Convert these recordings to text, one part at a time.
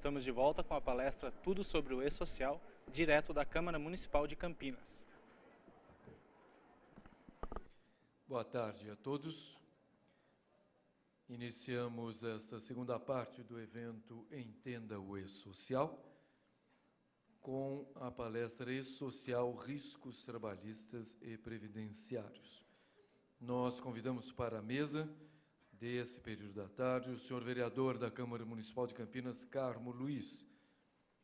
estamos de volta com a palestra Tudo sobre o E-Social, direto da Câmara Municipal de Campinas. Boa tarde a todos. Iniciamos esta segunda parte do evento Entenda o E-Social, com a palestra E-Social, Riscos Trabalhistas e Previdenciários. Nós convidamos para a mesa desse período da tarde o senhor vereador da Câmara Municipal de Campinas, Carmo Luiz,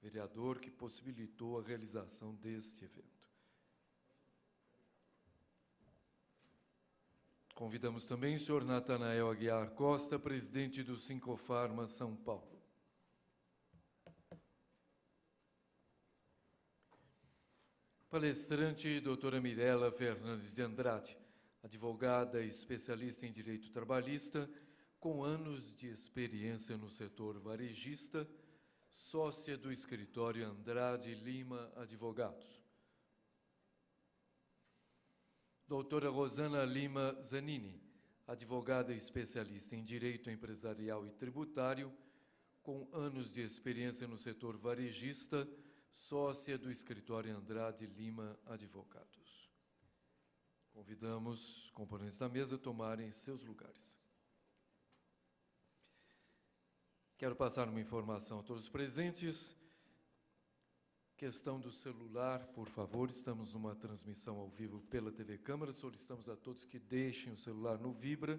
vereador que possibilitou a realização deste evento. Convidamos também o senhor Natanael Aguiar Costa, presidente do Sincofarma São Paulo. Palestrante, doutora Mirela Fernandes de Andrade, advogada e especialista em direito trabalhista, com anos de experiência no setor varejista, sócia do escritório Andrade Lima Advogados. Doutora Rosana Lima Zanini, advogada e especialista em direito empresarial e tributário, com anos de experiência no setor varejista, sócia do escritório Andrade Lima Advogados. Convidamos os componentes da mesa a tomarem seus lugares. Quero passar uma informação a todos os presentes. Questão do celular, por favor, estamos numa transmissão ao vivo pela TV Câmara, solicitamos a todos que deixem o celular no vibra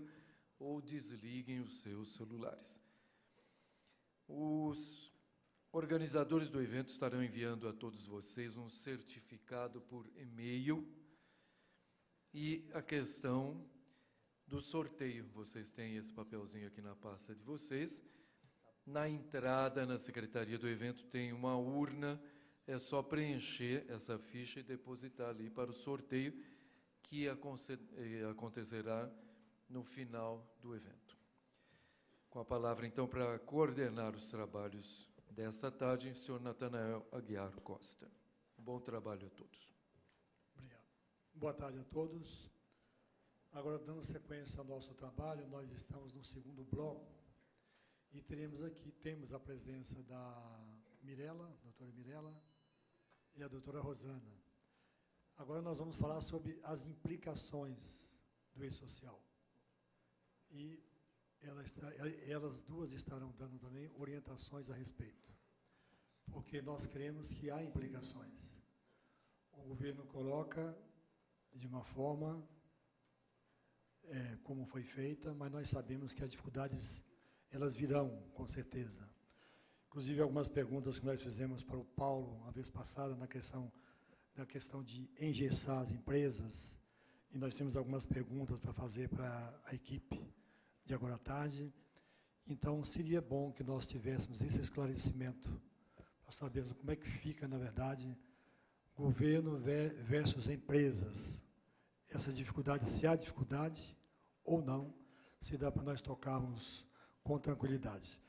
ou desliguem os seus celulares. Os organizadores do evento estarão enviando a todos vocês um certificado por e-mail e a questão do sorteio. Vocês têm esse papelzinho aqui na pasta de vocês. Na entrada, na secretaria do evento, tem uma urna. É só preencher essa ficha e depositar ali para o sorteio que acontecerá no final do evento. Com a palavra, então, para coordenar os trabalhos desta tarde, o senhor Natanael Aguiar Costa. Bom trabalho a todos. Obrigado. Boa tarde a todos. Agora, dando sequência ao nosso trabalho, nós estamos no segundo bloco e temos a presença da Mirela, doutora Mirela, e a doutora Rosana. Agora nós vamos falar sobre as implicações do E-Social. E elas duas estarão dando também orientações a respeito, porque nós cremos que há implicações. O governo coloca de uma forma como foi feita, mas nós sabemos que as dificuldades, elas virão, com certeza. Inclusive, algumas perguntas que nós fizemos para o Paulo, a vez passada, na questão de engessar as empresas, e nós temos algumas perguntas para fazer para a equipe de agora à tarde. Então, seria bom que nós tivéssemos esse esclarecimento, para sabermos como é que fica, na verdade, governo versus empresas. Essa dificuldade, se há dificuldade ou não, se dá para nós tocarmos com tranquilidade.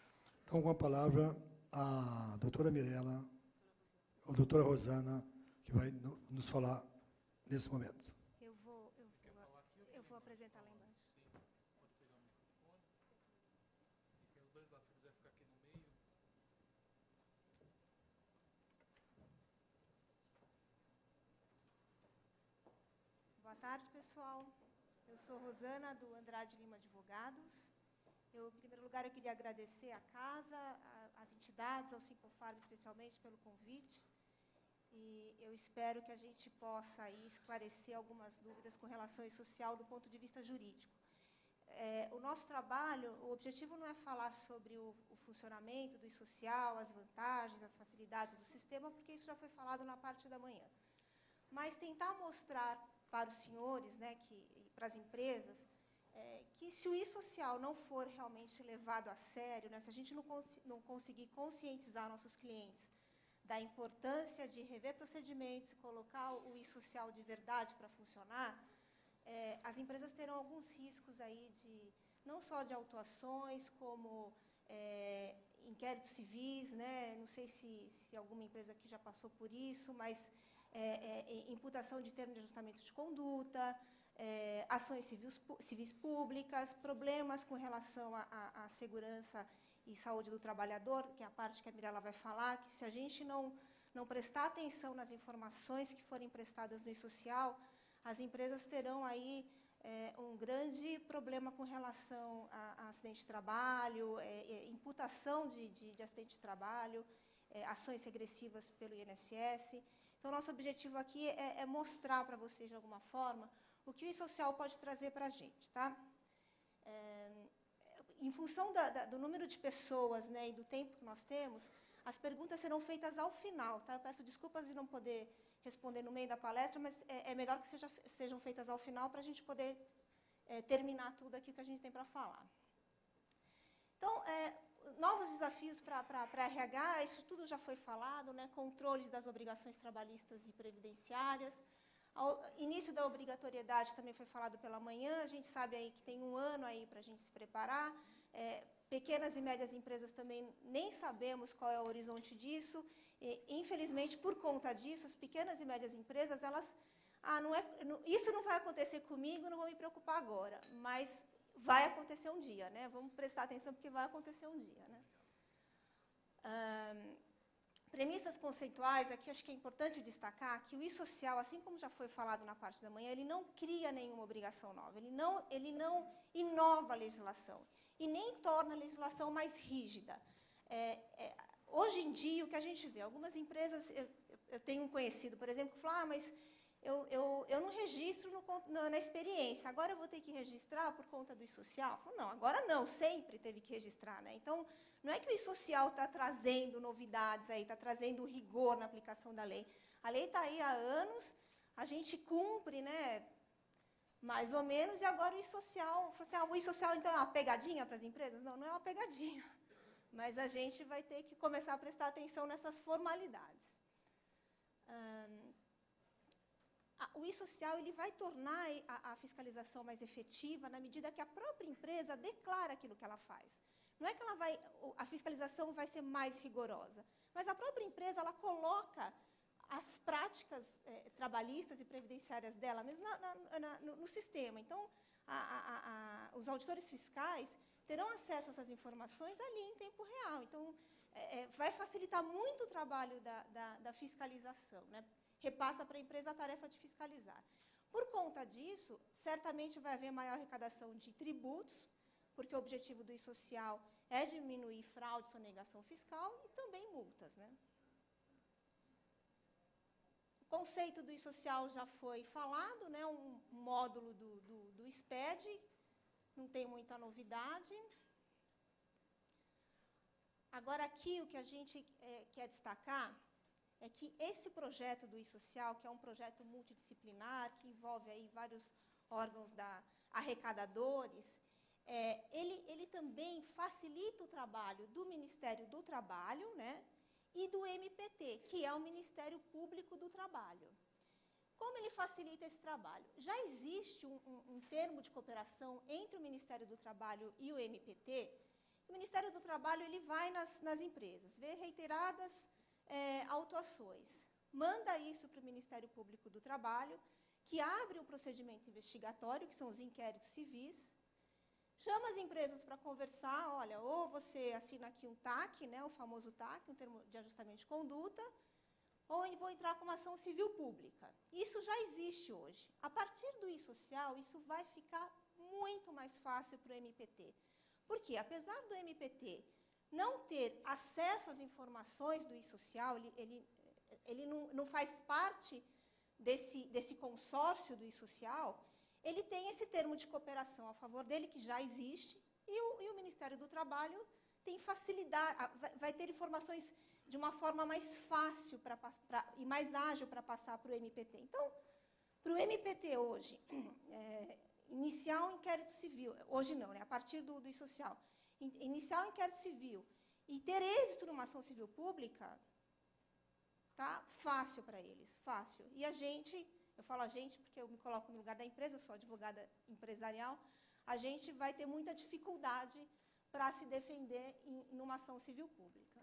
Então, com a palavra, a doutora Mirela, a doutora Rosana, que vai nos falar nesse momento. Eu vou apresentar lá embaixo. Boa tarde, pessoal. Eu sou Rosana, do Andrade Lima Advogados. Em primeiro lugar, eu queria agradecer à casa, às entidades, ao Sincofarma, especialmente, pelo convite. E eu espero que a gente possa aí esclarecer algumas dúvidas com relação ao E-Social do ponto de vista jurídico. O nosso trabalho, o objetivo não é falar sobre o funcionamento do E-Social, as vantagens, as facilidades do sistema, porque isso já foi falado na parte da manhã. Mas tentar mostrar para os senhores, né, e para as empresas, que se o E-Social não for realmente levado a sério, né, se a gente não conseguir conscientizar nossos clientes da importância de rever procedimentos e colocar o E-Social de verdade para funcionar, as empresas terão alguns riscos aí não só de autuações, como inquéritos civis, né? Não sei se alguma empresa aqui já passou por isso, mas imputação de termo de ajustamento de conduta, ações civis públicas, problemas com relação à segurança e Saúde do Trabalhador, que é a parte que a Mirella vai falar, que se a gente não prestar atenção nas informações que forem prestadas no e-social, as empresas terão aí um grande problema com relação a acidente de trabalho, imputação de acidente de trabalho, ações regressivas pelo INSS. Então, nosso objetivo aqui é mostrar para vocês, de alguma forma, o que o e-social pode trazer para a gente. Tá? Em função do número de pessoas, né, e do tempo que nós temos, as perguntas serão feitas ao final. Tá? Eu peço desculpas de não poder responder no meio da palestra, mas é melhor que sejam feitas ao final para a gente poder terminar tudo aqui que a gente tem para falar. Então, novos desafios para RH, isso tudo já foi falado, né? Controles das obrigações trabalhistas e previdenciárias. O início da obrigatoriedade também foi falado pela manhã, a gente sabe aí que tem um ano aí para a gente se preparar. Pequenas e médias empresas também nem sabemos qual é o horizonte disso. E, infelizmente, por conta disso, as pequenas e médias empresas, elas, isso não vai acontecer comigo, não vou me preocupar agora, mas vai acontecer um dia, né? Vamos prestar atenção porque vai acontecer um dia, né? Premissas conceituais, aqui acho que é importante destacar que o e-social, assim como já foi falado na parte da manhã, ele não cria nenhuma obrigação nova, ele não inova a legislação e nem torna a legislação mais rígida. Hoje em dia, o que a gente vê, algumas empresas, eu tenho um conhecido, por exemplo, que fala, mas eu não registro na experiência, agora eu vou ter que registrar por conta do e-social? Eu falo, não, agora não, sempre teve que registrar. Né? Então, não é que o e-social está trazendo novidades, está trazendo rigor na aplicação da lei. A lei está aí há anos, a gente cumpre, né, mais ou menos, e agora o e-social, o e-social então é uma pegadinha para as empresas? Não, não é uma pegadinha, mas a gente vai ter que começar a prestar atenção nessas formalidades. O e-social ele vai tornar a fiscalização mais efetiva na medida que a própria empresa declara aquilo que ela faz. Não é que a fiscalização vai ser mais rigorosa, mas a própria empresa ela coloca as práticas trabalhistas e previdenciárias dela mesmo no sistema. Então, os auditores fiscais terão acesso a essas informações ali em tempo real. Então, vai facilitar muito o trabalho da fiscalização, né? Repassa para a empresa a tarefa de fiscalizar. Por conta disso, certamente vai haver maior arrecadação de tributos, porque o objetivo do e-social é diminuir fraude, sonegação fiscal e também multas. Né? O conceito do e-social já foi falado, né? Um módulo do SPED, não tem muita novidade. Agora, aqui, o que a gente quer destacar é que esse projeto do e-social, que é um projeto multidisciplinar, que envolve aí vários órgãos arrecadadores, ele também facilita o trabalho do Ministério do Trabalho, né, e do MPT, que é o Ministério Público do Trabalho. Como ele facilita esse trabalho? Já existe um termo de cooperação entre o Ministério do Trabalho e o MPT. O Ministério do Trabalho ele vai nas empresas, vê reiteradas autuações, manda isso para o Ministério Público do Trabalho, que abre um procedimento investigatório, que são os inquéritos civis, chama as empresas para conversar, olha, ou você assina aqui um TAC, né, o famoso TAC, um termo de ajustamento de conduta, ou vou entrar com uma ação civil pública. Isso já existe hoje. A partir do e-social, isso vai ficar muito mais fácil para o MPT. Por quê? Apesar do MPT não ter acesso às informações do e-social, ele não faz parte desse consórcio do e-social, ele tem esse termo de cooperação a favor dele, que já existe, e o Ministério do Trabalho tem facilidade, vai ter informações de uma forma mais fácil e mais ágil para passar para o MPT. Então, para o MPT hoje, iniciar um inquérito civil, hoje não, né, a partir do e-social, iniciar um inquérito civil e ter êxito numa ação civil pública, tá fácil para eles, fácil. E a gente, eu falo a gente porque eu me coloco no lugar da empresa, eu sou advogada empresarial, a gente vai ter muita dificuldade para se defender numa ação civil pública.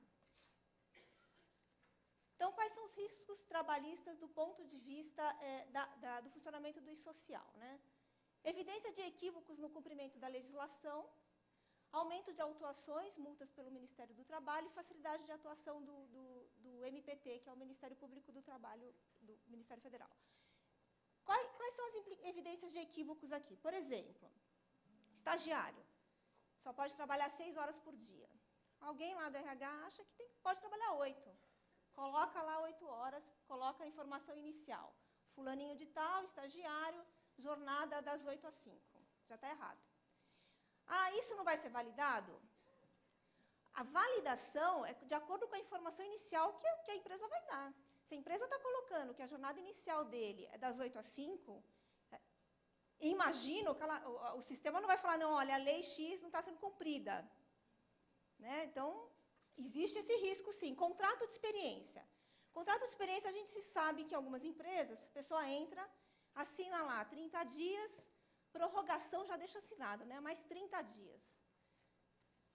Então, quais são os riscos trabalhistas do ponto de vista do funcionamento do e-social? Né? Evidência de equívocos no cumprimento da legislação, aumento de autuações, multas pelo Ministério do Trabalho e facilidade de atuação do MPT, que é o Ministério Público do Trabalho do Ministério Federal. Quais são as evidências de equívocos aqui? Por exemplo, estagiário só pode trabalhar 6 horas por dia. Alguém lá do RH acha que pode trabalhar 8. Coloca lá 8 horas, coloca a informação inicial. Fulaninho de tal, estagiário, jornada das 8 às 5. Já está errado. Ah, isso não vai ser validado? A validação é de acordo com a informação inicial que a empresa vai dar. Se a empresa está colocando que a jornada inicial dele é das 8 às 5, imagino que o sistema não vai falar, não, olha, a lei X não está sendo cumprida. Né? Então, existe esse risco, sim. Contrato de experiência. Contrato de experiência, a gente sabe que em algumas empresas, a pessoa entra, assina lá 30 dias, prorrogação já deixa assinado, né? Mais 30 dias.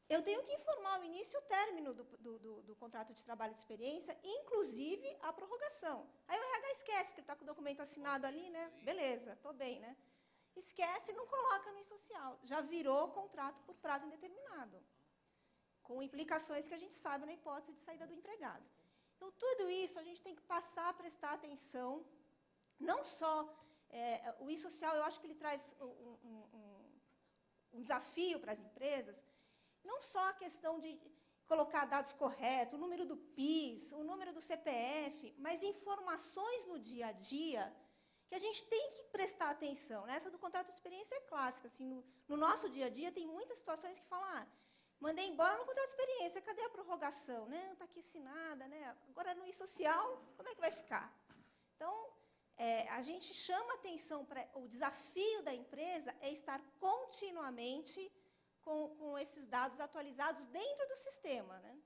Eu tenho que informar o início e o término do contrato de trabalho de experiência, inclusive a prorrogação. Aí o RH esquece, porque ele está com o documento assinado ali, né? Beleza, estou bem, né? Esquece e não coloca no social. Já virou contrato por prazo indeterminado, com implicações que a gente sabe na hipótese de saída do empregado. Então, tudo isso a gente tem que passar a prestar atenção, não só o e-social, eu acho que ele traz um desafio para as empresas, não só a questão de colocar dados corretos, o número do PIS, o número do CPF, mas informações no dia a dia que a gente tem que prestar atenção. Né? Essa do contrato de experiência é clássica. Assim, no nosso dia a dia, tem muitas situações que falam, mandei embora no contrato de experiência, cadê a prorrogação? Não, está aqui assinada, né? Agora, no e-social, como é que vai ficar? Então, a gente chama atenção para o desafio da empresa é estar continuamente com esses dados atualizados dentro do sistema. Né?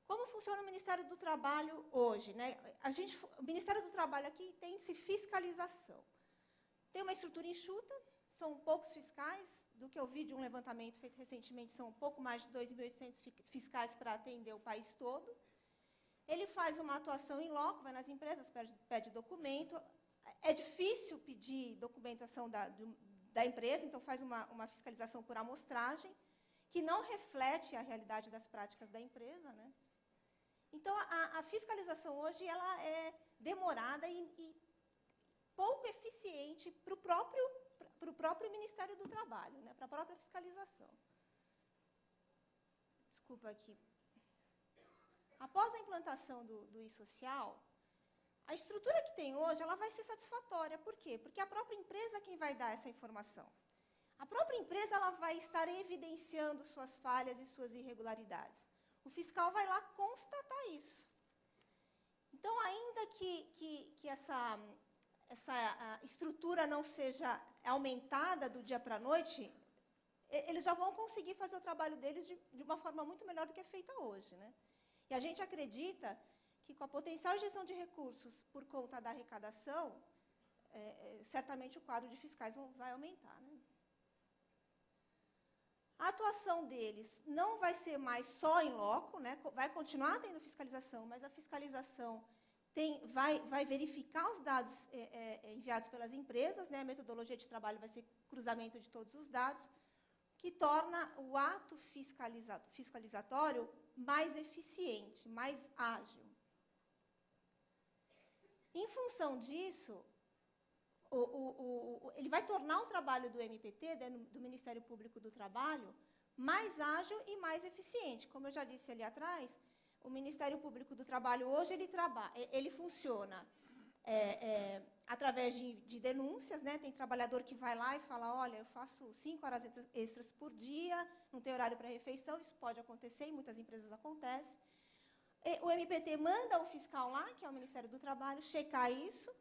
Como funciona o Ministério do Trabalho hoje? Né? O Ministério do Trabalho aqui tem-se fiscalização. Tem uma estrutura enxuta, são poucos fiscais, do que eu vi de um levantamento feito recentemente, são um pouco mais de 2.800 fiscais para atender o país todo. Ele faz uma atuação em loco, vai nas empresas, pede documento. É difícil pedir documentação da empresa, então faz uma fiscalização por amostragem, que não reflete a realidade das práticas da empresa. Né? Então, a fiscalização hoje ela é demorada e pouco eficiente para o próprio Ministério do Trabalho, né? Para a própria fiscalização. Desculpa aqui. Após a implantação do e-social, a estrutura que tem hoje ela vai ser satisfatória. Por quê? Porque a própria empresa é quem vai dar essa informação. A própria empresa ela vai estar evidenciando suas falhas e suas irregularidades. O fiscal vai lá constatar isso. Então, ainda que essa estrutura não seja aumentada do dia para a noite, eles já vão conseguir fazer o trabalho deles de uma forma muito melhor do que é feita hoje. Né? E a gente acredita que, com a potencial injeção de recursos por conta da arrecadação, certamente o quadro de fiscais vai aumentar. Né? A atuação deles não vai ser mais só em loco, né? Vai continuar tendo fiscalização, mas a fiscalização vai verificar os dados enviados pelas empresas, né? A metodologia de trabalho vai ser cruzamento de todos os dados, que torna o ato fiscalizatório mais eficiente, mais ágil. Em função disso, ele vai tornar o trabalho do MPT, do Ministério Público do Trabalho, mais ágil e mais eficiente. Como eu já disse ali atrás, o Ministério Público do Trabalho hoje ele funciona através de denúncias, né? Tem trabalhador que vai lá e fala, olha, eu faço 5 horas extras por dia, não tem horário para refeição, isso pode acontecer, em muitas empresas acontece. O MPT manda o fiscal lá, que é o Ministério do Trabalho, checar isso,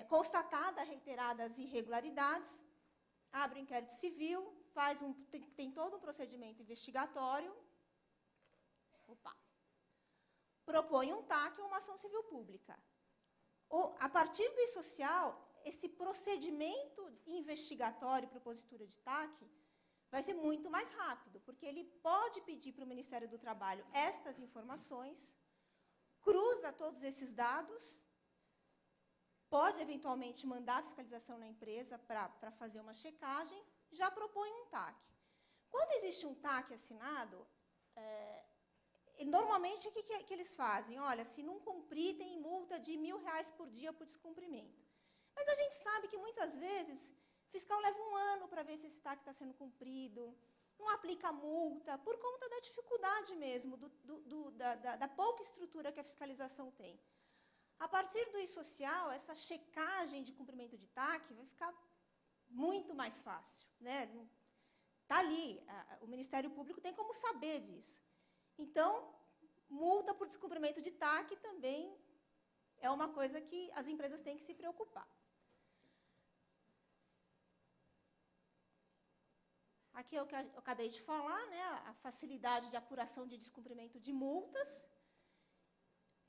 constatada reiteradas irregularidades, abre um inquérito civil, tem todo um procedimento investigatório, propõe um TAC ou uma ação civil pública. A partir do e-social, esse procedimento investigatório, propositura de TAC, vai ser muito mais rápido, porque ele pode pedir para o Ministério do Trabalho estas informações, cruza todos esses dados, pode, eventualmente, mandar a fiscalização na empresa para fazer uma checagem, já propõe um TAC. Quando existe um TAC assinado, normalmente, o que eles fazem? Olha, se não cumprir, tem multa de R$1.000 por dia por descumprimento. Mas a gente sabe que, muitas vezes, o fiscal leva um ano para ver se esse TAC está sendo cumprido, não aplica multa, por conta da dificuldade mesmo, da pouca estrutura que a fiscalização tem. A partir do e-social, essa checagem de cumprimento de TAC vai ficar muito mais fácil, né? Está ali, o Ministério Público tem como saber disso. Então, multa por descumprimento de TAC também é uma coisa que as empresas têm que se preocupar. Aqui é o que eu acabei de falar, né, a facilidade de apuração de descumprimento de multas.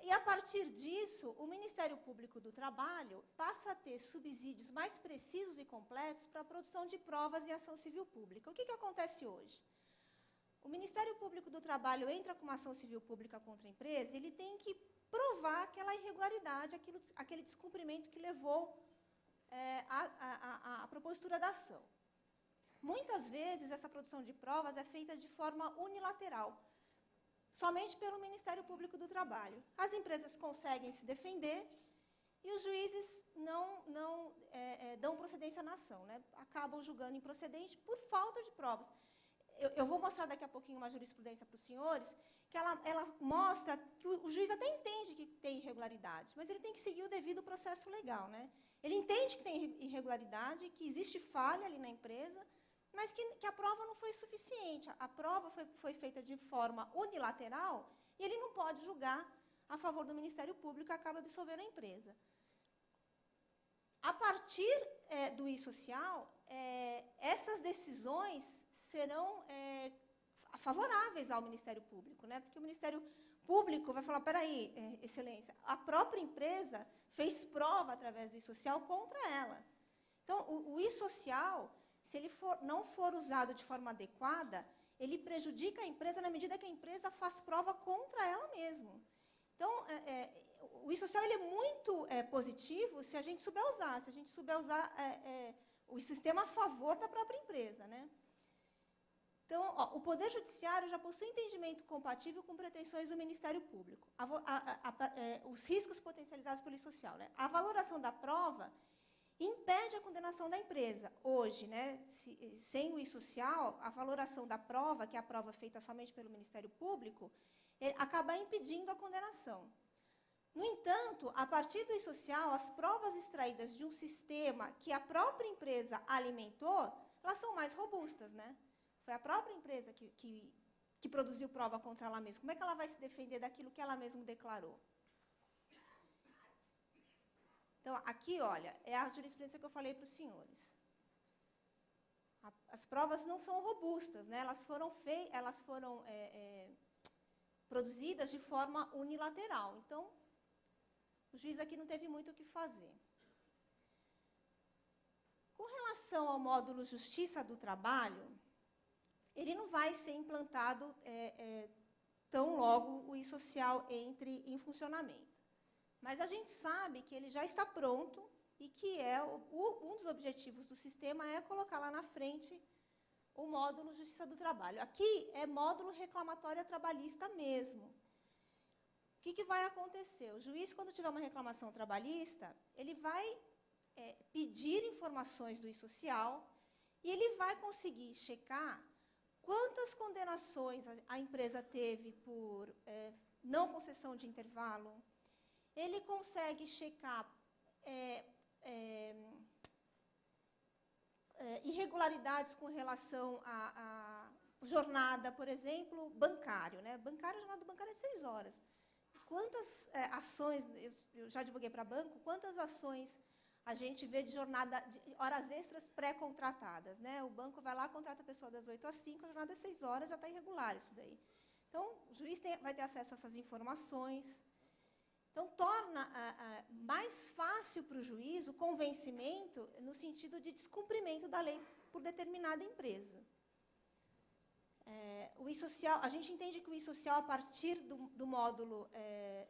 E, a partir disso, o Ministério Público do Trabalho passa a ter subsídios mais precisos e completos para a produção de provas e ação civil pública. O que acontece hoje? O Ministério Público do Trabalho entra com uma ação civil pública contra a empresa, ele tem que provar aquela irregularidade, aquele descumprimento que levou à propositura da ação. Muitas vezes, essa produção de provas é feita de forma unilateral, somente pelo Ministério Público do Trabalho. As empresas conseguem se defender e os juízes não dão procedência na ação, né? Acabam julgando improcedente por falta de provas. Eu vou mostrar daqui a pouquinho uma jurisprudência para os senhores, que ela mostra que o juiz até entende que tem irregularidade, mas ele tem que seguir o devido processo legal, né? Ele entende que tem irregularidade, que existe falha ali na empresa, mas que a prova não foi suficiente. A prova foi feita de forma unilateral e ele não pode julgar a favor do Ministério Público e acaba absolvendo a empresa. A partir do e-social, essas decisões serão favoráveis ao Ministério Público, né? Porque o Ministério Público vai falar, peraí, Excelência, a própria empresa fez prova através do e-social contra ela. Então, o e-social, se ele não for usado de forma adequada, ele prejudica a empresa na medida que a empresa faz prova contra ela mesma. Então, o e-social ele é muito positivo se a gente souber usar, se a gente souber usar o sistema a favor da própria empresa, né? Então, o Poder Judiciário já possui entendimento compatível com pretensões do Ministério Público. Os riscos potencializados pelo e-social, né? A valoração da prova impede a condenação da empresa. Hoje, né, sem o e-social, a valoração da prova, que é a prova feita somente pelo Ministério Público, acaba impedindo a condenação. No entanto, a partir do e-social, as provas extraídas de um sistema que a própria empresa alimentou, elas são mais robustas, né? Foi a própria empresa que produziu prova contra ela mesma. Como é que ela vai se defender daquilo que ela mesma declarou? Então, aqui, olha, é a jurisprudência que eu falei para os senhores. As provas não são robustas, né? Elas foram produzidas de forma unilateral. Então, o juiz aqui não teve muito o que fazer. Com relação ao módulo Justiça do Trabalho, ele não vai ser implantado tão logo o e-social entre em funcionamento. Mas a gente sabe que ele já está pronto e que um dos objetivos do sistema é colocar lá na frente o módulo Justiça do Trabalho. Aqui é módulo reclamatória trabalhista mesmo. O que vai acontecer? O juiz, quando tiver uma reclamação trabalhista, ele vai pedir informações do e-social e ele vai conseguir checar quantas condenações a empresa teve por não concessão de intervalo. Ele consegue checar irregularidades com relação à jornada, por exemplo, bancário, né? A jornada bancária é 6 horas. Quantas ações, eu já divulguei para banco, quantas ações a gente vê de jornada, de horas extras pré-contratadas, né? O banco vai lá, contrata a pessoa das 8 às 5, a jornada é 6 horas, já está irregular isso daí. Então, o juiz vai ter acesso a essas informações. Então, torna mais fácil para o juiz o convencimento no sentido de descumprimento da lei por determinada empresa. O e-social, a gente entende que o e-social, a partir do módulo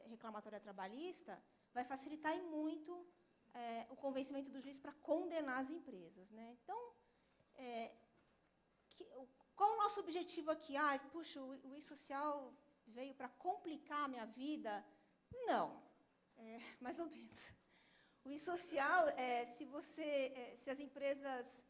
reclamatória trabalhista, vai facilitar muito o convencimento do juiz para condenar as empresas, né? Então, qual é o nosso objetivo aqui? Puxa, o e-social veio para complicar a minha vida? Não, mais ou menos. O e-social, se as empresas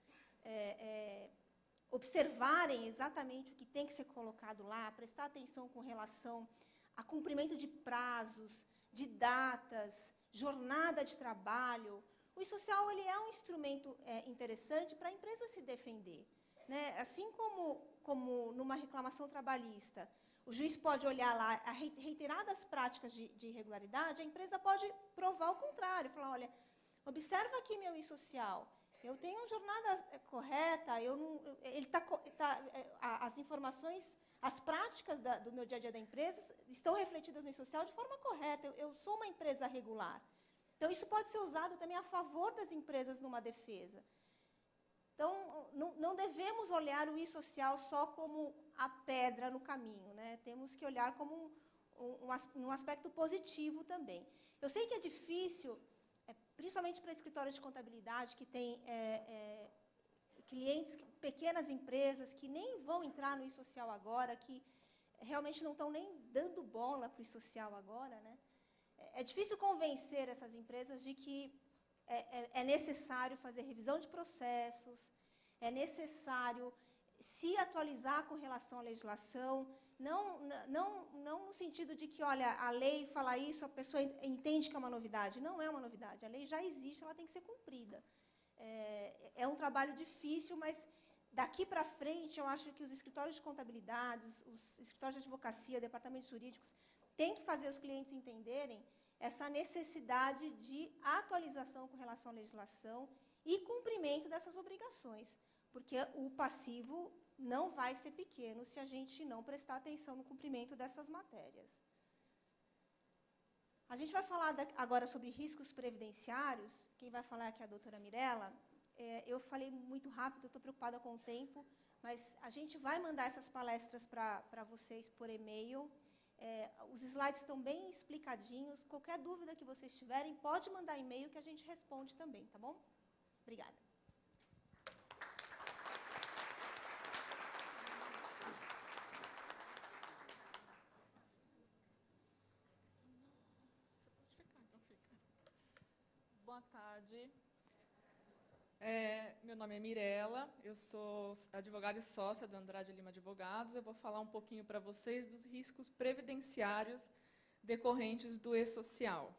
observarem exatamente o que tem que ser colocado lá, prestar atenção com relação a cumprimento de prazos, de datas, jornada de trabalho, o e-social ele é um instrumento interessante para a empresa se defender, né? Assim como numa reclamação trabalhista, o juiz pode olhar lá a reiteradas práticas de irregularidade, a empresa pode provar o contrário, falar, olha, observa aqui meu e-social, eu tenho jornada correta, as informações, as práticas do meu dia a dia da empresa estão refletidas no e-social de forma correta, eu sou uma empresa regular. Então, isso pode ser usado também a favor das empresas numa defesa. Então, não devemos olhar o e-social só como a pedra no caminho, né? Temos que olhar como um aspecto positivo também. Eu sei que é difícil, principalmente para escritórios de contabilidade, que tem clientes, pequenas empresas, que nem vão entrar no e-social agora, que realmente não estão nem dando bola para o e-social agora, né? É difícil convencer essas empresas de que é necessário fazer revisão de processos, é necessário se atualizar com relação à legislação, não no sentido de que, olha, a lei fala isso, a pessoa entende que é uma novidade. Não é uma novidade, a lei já existe, ela tem que ser cumprida. É um trabalho difícil, mas daqui para frente, eu acho que os escritórios de contabilidade, os escritórios de advocacia, departamentos jurídicos, têm que fazer os clientes entenderem essa necessidade de atualização com relação à legislação e cumprimento dessas obrigações, porque o passivo não vai ser pequeno se a gente não prestar atenção no cumprimento dessas matérias. A gente vai falar agora sobre riscos previdenciários. Quem vai falar aqui é a doutora Mirella. Eu falei muito rápido, estou preocupada com o tempo, mas a gente vai mandar essas palestras para vocês por e-mail. Os slides estão bem explicadinhos. Qualquer dúvida que vocês tiverem, pode mandar e-mail que a gente responde também, tá bom? Obrigada. Boa tarde. Meu nome é Mirella, eu sou advogada e sócia do Andrade Lima Advogados. Eu vou falar um pouquinho para vocês dos riscos previdenciários decorrentes do e-social.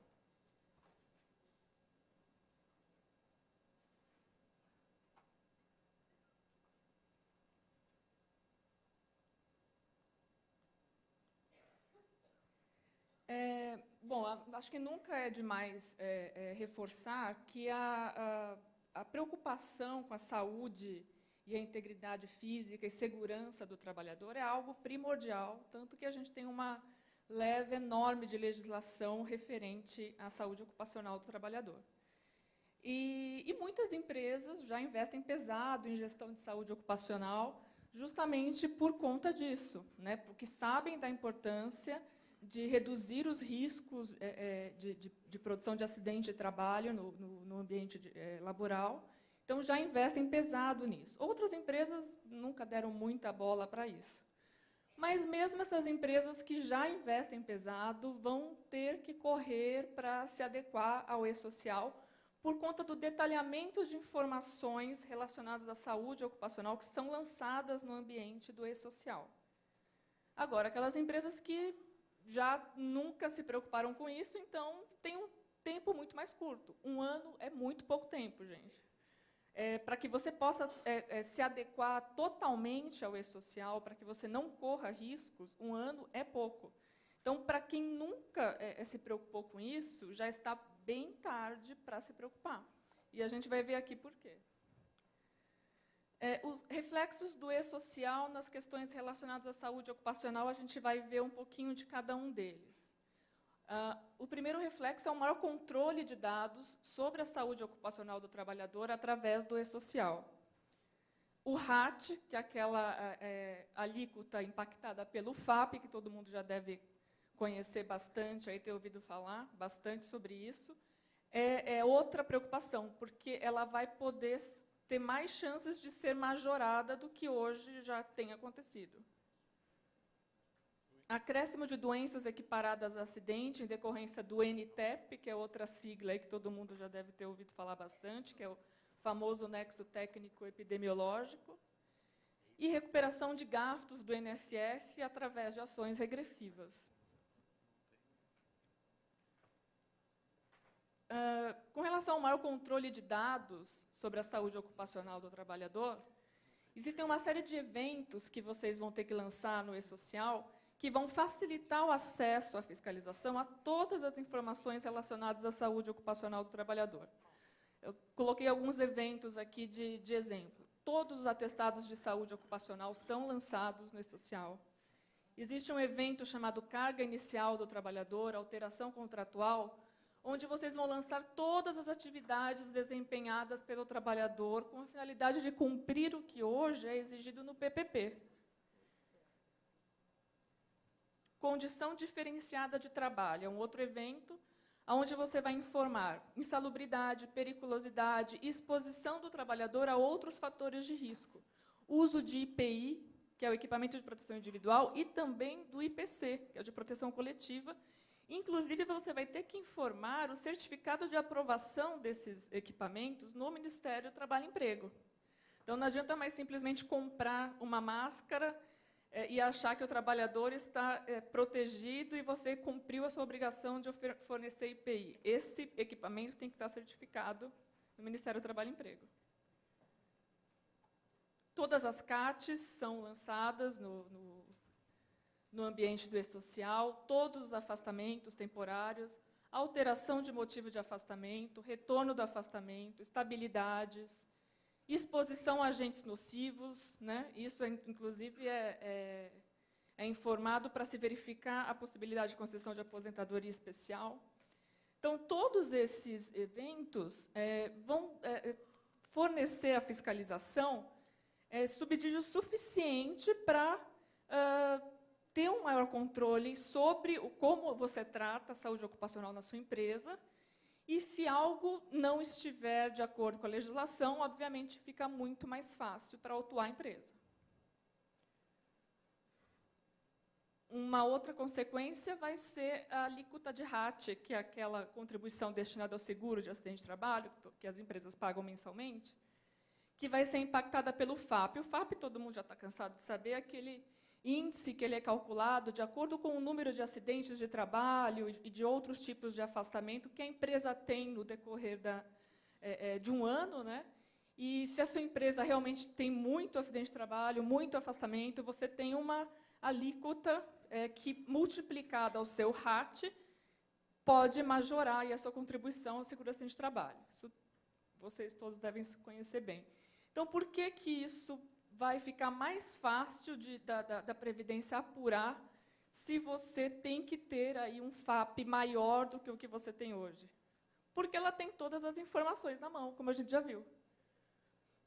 Bom, acho que nunca é demais reforçar que a preocupação com a saúde e a integridade física e segurança do trabalhador é algo primordial, tanto que a gente tem uma leva enorme de legislação referente à saúde ocupacional do trabalhador. E muitas empresas já investem pesado em gestão de saúde ocupacional justamente por conta disso, né? Porque sabem da importância de reduzir os riscos de produção de acidente de trabalho no ambiente laboral. Então, já investem pesado nisso. Outras empresas nunca deram muita bola para isso. Mas, mesmo essas empresas que já investem pesado vão ter que correr para se adequar ao e-social por conta do detalhamento de informações relacionadas à saúde ocupacional que são lançadas no ambiente do e-social. Agora, aquelas empresas que já nunca se preocuparam com isso, então tem um tempo muito mais curto. 1 ano é muito pouco tempo, gente. Para que você possa se adequar totalmente ao e-social, para que você não corra riscos, 1 ano é pouco. Então, para quem nunca se preocupou com isso, já está bem tarde para se preocupar. E a gente vai ver aqui por quê. Os reflexos do e-social nas questões relacionadas à saúde ocupacional, a gente vai ver um pouquinho de cada um deles. O primeiro reflexo é o maior controle de dados sobre a saúde ocupacional do trabalhador através do e-social. O RAT, que é aquela alíquota impactada pelo FAP, que todo mundo já deve conhecer bastante, aí ter ouvido falar bastante sobre isso, é outra preocupação, porque ela vai poder ter mais chances de ser majorada do que hoje já tem acontecido. Acréscimo de doenças equiparadas a acidente em decorrência do NTEP, que é outra sigla aí que todo mundo já deve ter ouvido falar bastante, que é o famoso nexo técnico epidemiológico, e recuperação de gastos do INSS através de ações regressivas. Com relação ao maior controle de dados sobre a saúde ocupacional do trabalhador, existem uma série de eventos que vocês vão ter que lançar no e-social que vão facilitar o acesso à fiscalização a todas as informações relacionadas à saúde ocupacional do trabalhador. Eu coloquei alguns eventos aqui de exemplo. Todos os atestados de saúde ocupacional são lançados no e-social. Existe um evento chamado Carga Inicial do Trabalhador, Alteração Contratual, onde vocês vão lançar todas as atividades desempenhadas pelo trabalhador com a finalidade de cumprir o que hoje é exigido no PPP. Condição diferenciada de trabalho é um outro evento onde você vai informar insalubridade, periculosidade e exposição do trabalhador a outros fatores de risco. Uso de IPI, que é o equipamento de proteção individual, e também do IPC, que é o de proteção coletiva. Inclusive, você vai ter que informar o certificado de aprovação desses equipamentos no Ministério do Trabalho e Emprego. Então, não adianta mais simplesmente comprar uma máscara e achar que o trabalhador está protegido e você cumpriu a sua obrigação de fornecer IPI. Esse equipamento tem que estar certificado no Ministério do Trabalho e Emprego. Todas as CATs são lançadas no ambiente do e-social, todos os afastamentos temporários, alteração de motivo de afastamento, retorno do afastamento, estabilidades, exposição a agentes nocivos, né? Isso, inclusive, é informado para se verificar a possibilidade de concessão de aposentadoria especial. Então, todos esses eventos vão fornecer à fiscalização subsídio suficiente para ter um maior controle sobre como você trata a saúde ocupacional na sua empresa. E se algo não estiver de acordo com a legislação, obviamente fica muito mais fácil para autuar a empresa. Uma outra consequência vai ser a alíquota de RAT, que é aquela contribuição destinada ao seguro de acidente de trabalho, que as empresas pagam mensalmente, que vai ser impactada pelo FAP. O FAP, todo mundo já está cansado de saber, é aquele índice que ele é calculado de acordo com o número de acidentes de trabalho e de outros tipos de afastamento que a empresa tem no decorrer de um ano, né? E se a sua empresa realmente tem muito acidente de trabalho, muito afastamento, você tem uma alíquota que, multiplicada ao seu RAT, pode majorar aí a sua contribuição ao seguro acidente de trabalho. Isso vocês todos devem conhecer bem. Então, por que isso vai ficar mais fácil da Previdência apurar se você tem que ter aí um FAP maior do que o que você tem hoje? Porque ela tem todas as informações na mão, como a gente já viu.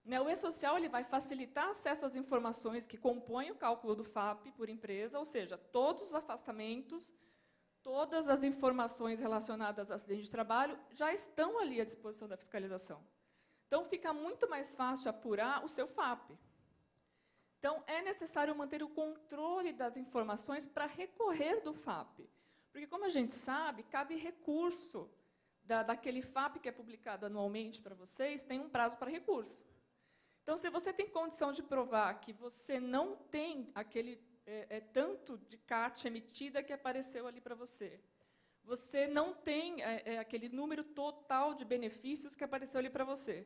O e-social ele vai facilitar acesso às informações que compõem o cálculo do FAP por empresa, ou seja, todos os afastamentos, todas as informações relacionadas a acidente de trabalho já estão ali à disposição da fiscalização. Então, fica muito mais fácil apurar o seu FAP. Então, é necessário manter o controle das informações para recorrer do FAP. Porque, como a gente sabe, cabe recurso daquele FAP que é publicado anualmente para vocês, tem um prazo para recurso. Então, se você tem condição de provar que você não tem aquele tanto de CAT emitida que apareceu ali para você, você não tem aquele número total de benefícios que apareceu ali para você,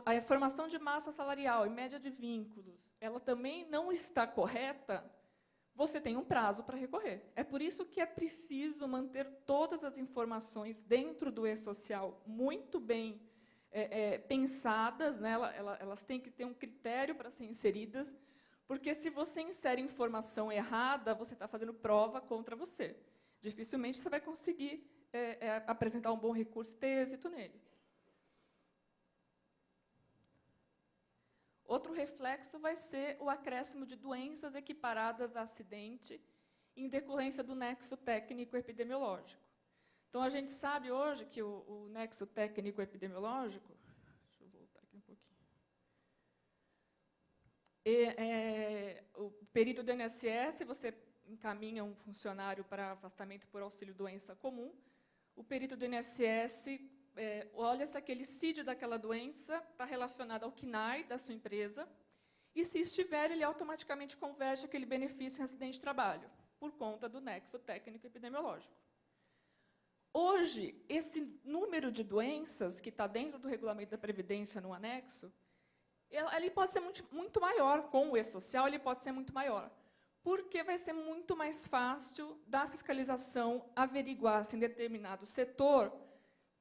a formação de massa salarial e média de vínculos, ela também não está correta, você tem um prazo para recorrer. É por isso que é preciso manter todas as informações dentro do e-social muito bem pensadas, né? Elas têm que ter um critério para serem inseridas, porque se você insere informação errada, você está fazendo prova contra você. Dificilmente você vai conseguir apresentar um bom recurso e ter êxito nele. Outro reflexo vai ser o acréscimo de doenças equiparadas a acidente em decorrência do nexo técnico epidemiológico. Então, a gente sabe hoje que o nexo técnico epidemiológico... Deixa eu voltar aqui um pouquinho. O perito do INSS, você encaminha um funcionário para afastamento por auxílio-doença comum. O perito do INSS olha se aquele CID daquela doença está relacionado ao CNAE da sua empresa, e, se estiver, ele automaticamente converte aquele benefício em acidente de trabalho, por conta do nexo técnico epidemiológico. Hoje, esse número de doenças que está dentro do regulamento da Previdência no anexo, ele pode ser muito maior, com o E-Social ele pode ser muito maior, porque vai ser muito mais fácil da fiscalização averiguar se em determinado setor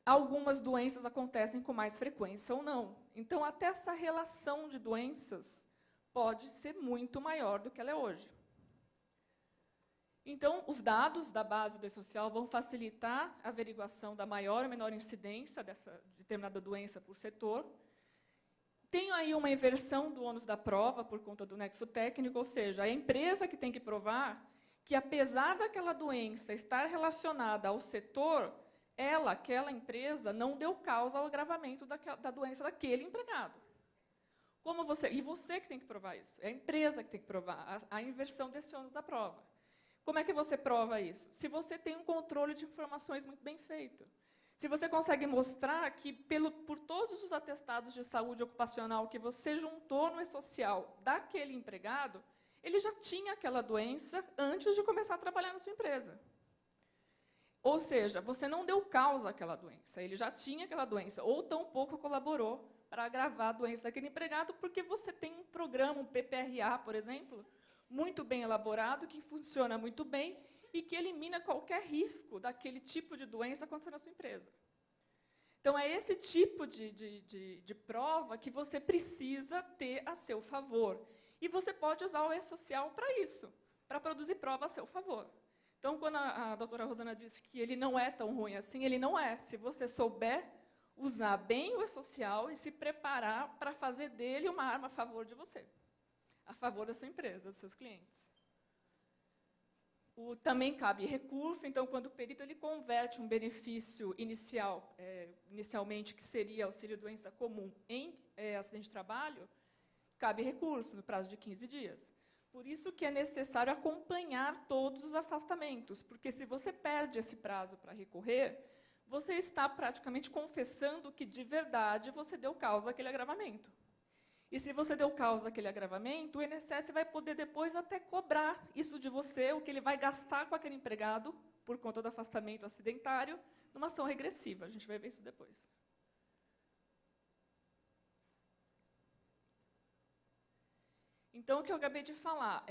algumas doenças acontecem com mais frequência ou não. Então, até essa relação de doenças pode ser muito maior do que ela é hoje. Então, os dados da base do E-Social vão facilitar a averiguação da maior ou menor incidência dessa determinada doença por setor. Tem aí uma inversão do ônus da prova por conta do nexo técnico, ou seja, é a empresa que tem que provar que, apesar daquela doença estar relacionada ao setor, aquela empresa, não deu causa ao agravamento da doença daquele empregado. E você que tem que provar isso, é a empresa que tem que provar a inversão desse ônus da prova. Como é que você prova isso? Se você tem um controle de informações muito bem feito. Se você consegue mostrar que, por todos os atestados de saúde ocupacional que você juntou no E-Social daquele empregado, ele já tinha aquela doença antes de começar a trabalhar na sua empresa. Ou seja, você não deu causa àquela doença, ele já tinha aquela doença, ou tampouco colaborou para agravar a doença daquele empregado, porque você tem um programa, um PPRA, por exemplo, muito bem elaborado, que funciona muito bem e que elimina qualquer risco daquele tipo de doença acontecer na sua empresa. Então, é esse tipo de prova que você precisa ter a seu favor. E você pode usar o E-Social para isso, para produzir prova a seu favor. Então, quando a doutora Rosana disse que ele não é tão ruim assim, ele não é. Se você souber usar bem o E-Social e se preparar para fazer dele uma arma a favor de você, a favor da sua empresa, dos seus clientes. Também cabe recurso, então, quando o perito ele converte um benefício inicialmente, que seria auxílio-doença comum, em acidente de trabalho, cabe recurso no prazo de 15 dias. Por isso que é necessário acompanhar todos os afastamentos, porque, se você perde esse prazo para recorrer, você está praticamente confessando que, de verdade, você deu causa àquele agravamento. E, se você deu causa àquele agravamento, o INSS vai poder depois até cobrar isso de você, o que ele vai gastar com aquele empregado, por conta do afastamento acidentário, numa ação regressiva. A gente vai ver isso depois. Então, o que eu acabei de falar,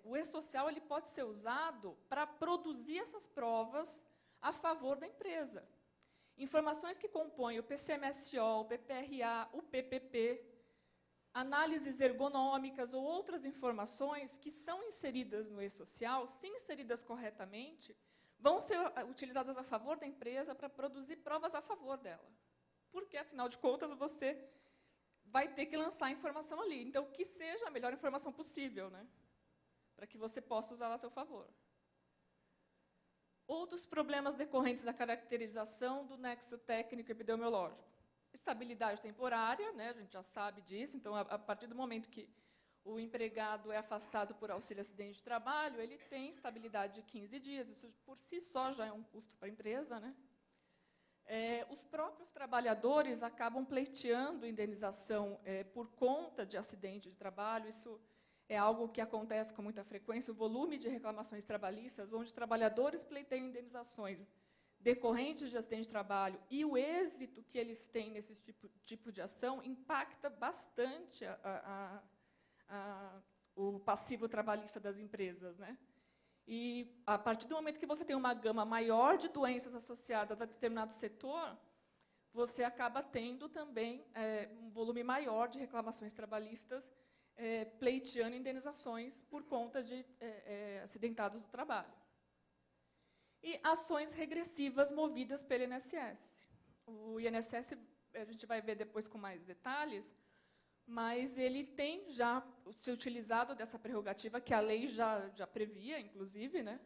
o E-Social ele pode ser usado para produzir essas provas a favor da empresa. Informações que compõem o PCMSO, o PPRA, o PPP, análises ergonômicas ou outras informações que são inseridas no E-Social, se inseridas corretamente, vão ser utilizadas a favor da empresa para produzir provas a favor dela. Porque, afinal de contas, você vai ter que lançar a informação ali. Então, que seja a melhor informação possível, né? Para que você possa usá-la a seu favor. Outros problemas decorrentes da caracterização do nexo técnico epidemiológico. Estabilidade temporária, né? A gente já sabe disso. Então, a partir do momento que o empregado é afastado por auxílio-acidente de trabalho, ele tem estabilidade de 15 dias. Isso, por si só, já é um custo para a empresa, né? Os próprios trabalhadores acabam pleiteando indenização por conta de acidente de trabalho. Isso é algo que acontece com muita frequência, o volume de reclamações trabalhistas, onde trabalhadores pleiteiam indenizações decorrentes de acidente de trabalho, e o êxito que eles têm nesse tipo de ação impacta bastante o passivo trabalhista das empresas, né? E, a partir do momento que você tem uma gama maior de doenças associadas a determinado setor, você acaba tendo também um volume maior de reclamações trabalhistas pleiteando indenizações por conta de acidentados do trabalho. E ações regressivas movidas pelo INSS. O INSS, a gente vai ver depois com mais detalhes, mas ele tem já se utilizado dessa prerrogativa, que a lei já previa, inclusive, né?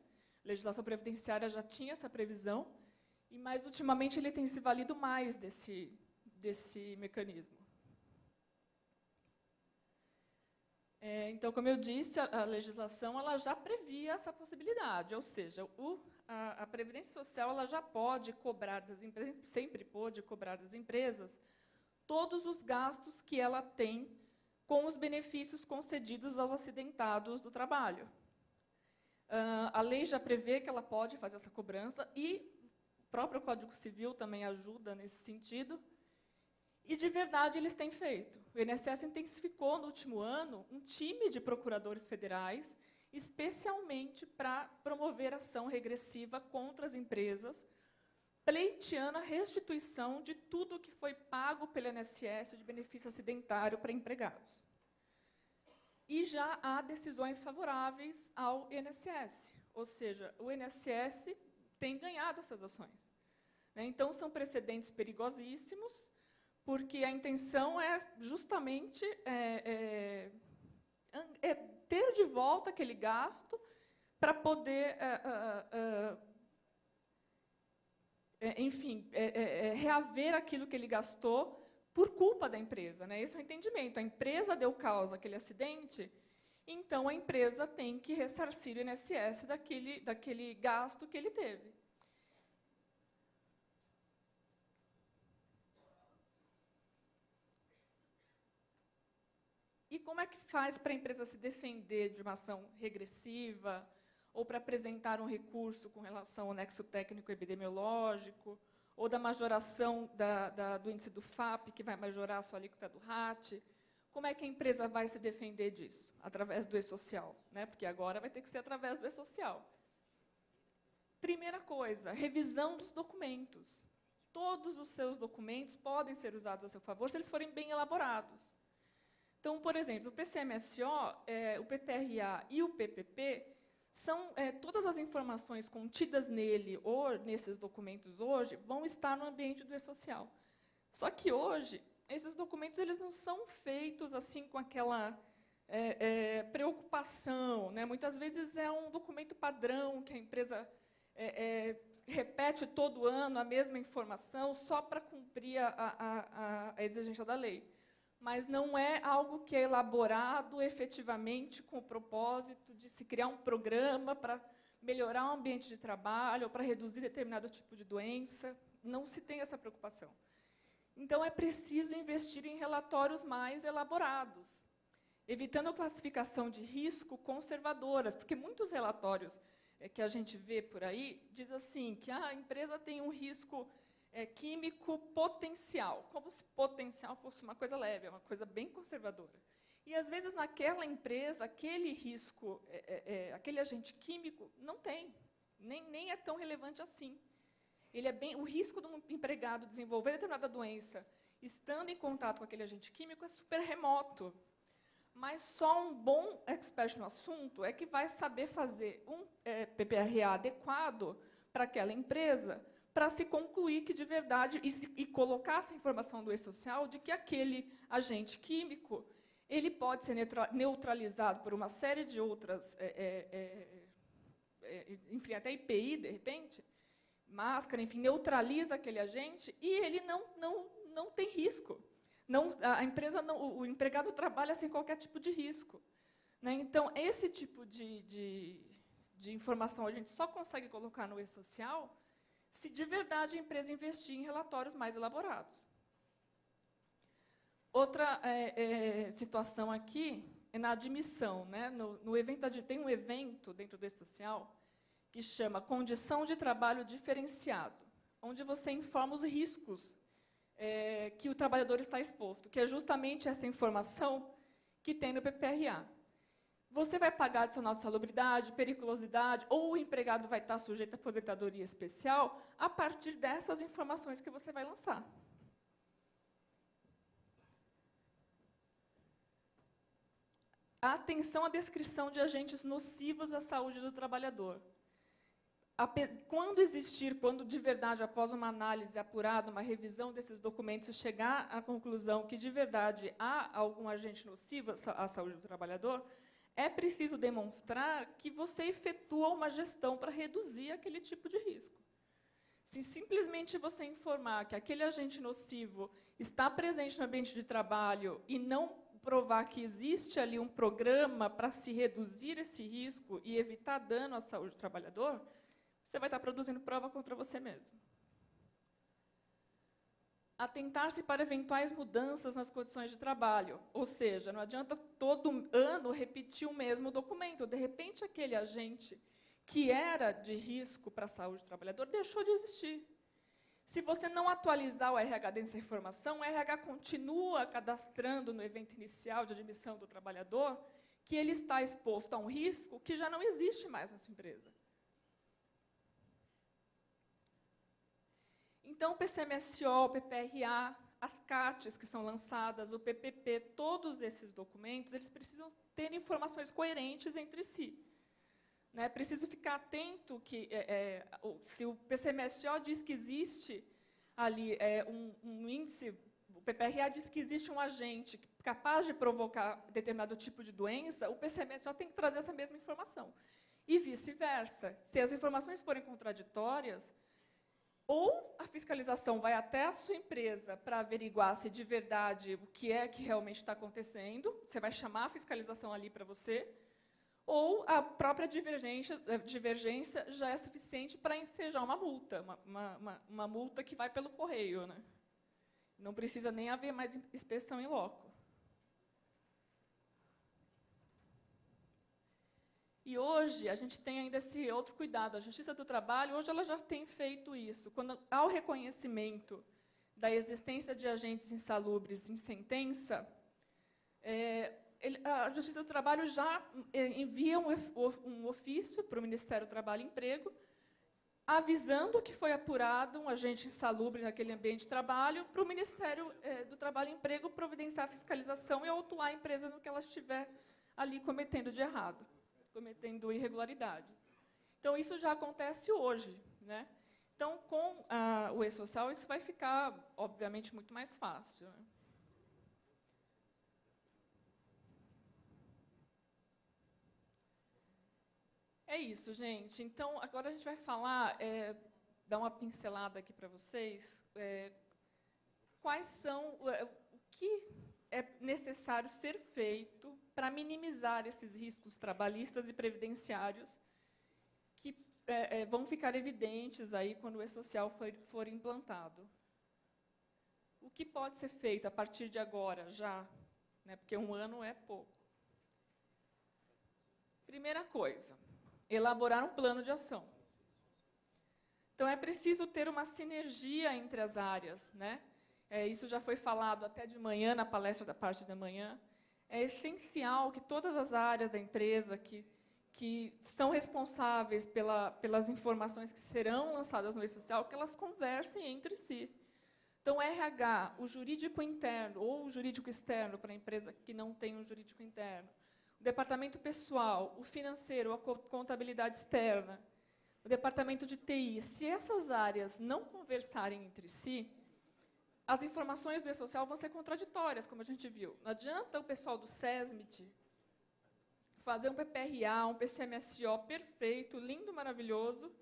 A legislação previdenciária já tinha essa previsão, E, mais ultimamente, ele tem se valido mais desse mecanismo. Então, como eu disse, a legislação ela já previa essa possibilidade, ou seja, a Previdência Social ela já pode cobrar das empresas, sempre pôde cobrar das empresas, todos os gastos que ela tem com os benefícios concedidos aos acidentados do trabalho. A lei já prevê que ela pode fazer essa cobrança e o próprio Código Civil também ajuda nesse sentido. E, de verdade, eles têm feito. O INSS intensificou, no último ano, um time de procuradores federais, especialmente para promover ação regressiva contra as empresas, pleiteando a restituição de tudo que foi pago pelo INSS de benefício acidentário para empregados. E já há decisões favoráveis ao INSS, ou seja, o INSS tem ganhado essas ações. Então, são precedentes perigosíssimos, porque a intenção é justamente ter de volta aquele gasto para poder, enfim, reaver aquilo que ele gastou por culpa da empresa. Esse é o entendimento. A empresa deu causa àquele acidente, então a empresa tem que ressarcir o INSS daquele gasto que ele teve. E como é que faz para a empresa se defender de uma ação regressiva ou para apresentar um recurso com relação ao nexo técnico epidemiológico ou da majoração do índice do FAP, que vai majorar a sua alíquota do RAT? Como é que a empresa vai se defender disso? Através do e-social, porque agora vai ter que ser através do e-social. Primeira coisa, revisão dos documentos. Todos os seus documentos podem ser usados a seu favor se eles forem bem elaborados. Então, por exemplo, o PCMSO, o PPRA e o PPP são todas as informações contidas nele ou nesses documentos hoje vão estar no ambiente do e-social. Só que hoje esses documentos eles não são feitos assim com aquela preocupação, Muitas vezes é um documento padrão que a empresa repete todo ano a mesma informação só para cumprir a exigência da lei. Mas não é algo que é elaborado efetivamente com o propósito de se criar um programa para melhorar o ambiente de trabalho ou para reduzir determinado tipo de doença. Não se tem essa preocupação. Então, é preciso investir em relatórios mais elaborados, evitando a classificação de risco conservadoras, porque muitos relatórios que a gente vê por aí diz assim que a empresa tem um risco químico potencial, como se potencial fosse uma coisa leve, é uma coisa bem conservadora. E, às vezes, naquela empresa, aquele risco, aquele agente químico, não tem, nem é tão relevante assim. O risco do empregado desenvolver determinada doença, estando em contato com aquele agente químico, é super remoto. Mas só um bom expert no assunto é que vai saber fazer um PPRA adequado para aquela empresa, para se concluir que, de verdade, e colocar essa informação do e-social de que aquele agente químico ele pode ser neutralizado por uma série de outras, enfim, até IPI, de repente, máscara, enfim, neutraliza aquele agente e ele não tem risco. A empresa, o empregado trabalha sem qualquer tipo de risco. Então, esse tipo de informação a gente só consegue colocar no e-social se de verdade a empresa investir em relatórios mais elaborados. Outra situação aqui é na admissão. No evento, tem um evento dentro do e-social que chama Condição de Trabalho Diferenciado, onde você informa os riscos que o trabalhador está exposto, que é justamente essa informação que tem no PPRA. Você vai pagar adicional de salubridade, periculosidade, ou o empregado vai estar sujeito à aposentadoria especial a partir dessas informações que você vai lançar. Atenção à descrição de agentes nocivos à saúde do trabalhador. Quando de verdade, após uma análise apurada, uma revisão desses documentos, chegar à conclusão que de verdade há algum agente nocivo à saúde do trabalhador, é preciso demonstrar que você efetua uma gestão para reduzir aquele tipo de risco. Se simplesmente você informar que aquele agente nocivo está presente no ambiente de trabalho e não provar que existe ali um programa para se reduzir esse risco e evitar dano à saúde do trabalhador, você vai estar produzindo prova contra você mesmo. Atentar-se para eventuais mudanças nas condições de trabalho, ou seja, não adianta todo ano repetir o mesmo documento. De repente, aquele agente que era de risco para a saúde do trabalhador deixou de existir. Se você não atualizar o RH dessa informação, o RH continua cadastrando no evento inicial de admissão do trabalhador que ele está exposto a um risco que já não existe mais na sua empresa. Então, o PCMSO, o PPRA, as CATs que são lançadas, o PPP, todos esses documentos, eles precisam ter informações coerentes entre si. Né? Preciso ficar atento que, se o PCMSO diz que existe ali um índice, o PPRA diz que existe um agente capaz de provocar determinado tipo de doença, o PCMSO tem que trazer essa mesma informação. E vice-versa. Se as informações forem contraditórias, ou a fiscalização vai até a sua empresa para averiguar se de verdade o que é que realmente está acontecendo, você vai chamar a fiscalização ali para você, ou a própria divergência já é suficiente para ensejar uma multa, uma multa que vai pelo correio. Né? Não precisa nem haver mais inspeção em loco. E hoje a gente tem ainda esse outro cuidado. A Justiça do Trabalho, hoje ela já tem feito isso. Quando há o reconhecimento da existência de agentes insalubres em sentença, a Justiça do Trabalho já envia um ofício para o Ministério do Trabalho e Emprego, avisando que foi apurado um agente insalubre naquele ambiente de trabalho, para o Ministério do Trabalho e Emprego providenciar a fiscalização e autuar a empresa no que ela estiver ali cometendo de errado, cometendo irregularidades. Então, isso já acontece hoje. Né? Então, com o e-social, isso vai ficar, obviamente, muito mais fácil. Né? É isso, gente. Então, agora a gente vai falar, dar uma pincelada aqui para vocês, quais são, o que é necessário ser feito para minimizar esses riscos trabalhistas e previdenciários que vão ficar evidentes aí quando o e-social for implantado. O que pode ser feito a partir de agora, já? Né, porque um ano é pouco. Primeira coisa, elaborar um plano de ação. Então, é preciso ter uma sinergia entre as áreas. Né? Isso já foi falado até de manhã, na palestra da parte da manhã. É essencial que todas as áreas da empresa que são responsáveis pelas informações que serão lançadas no e-social, que elas conversem entre si. Então, RH, o jurídico interno ou o jurídico externo para a empresa que não tem um jurídico interno, o departamento pessoal, o financeiro, a contabilidade externa, o departamento de TI, se essas áreas não conversarem entre si, as informações do e-social vão ser contraditórias, como a gente viu. Não adianta o pessoal do SESMIT fazer um PPRA, um PCMSO perfeito, lindo, maravilhoso.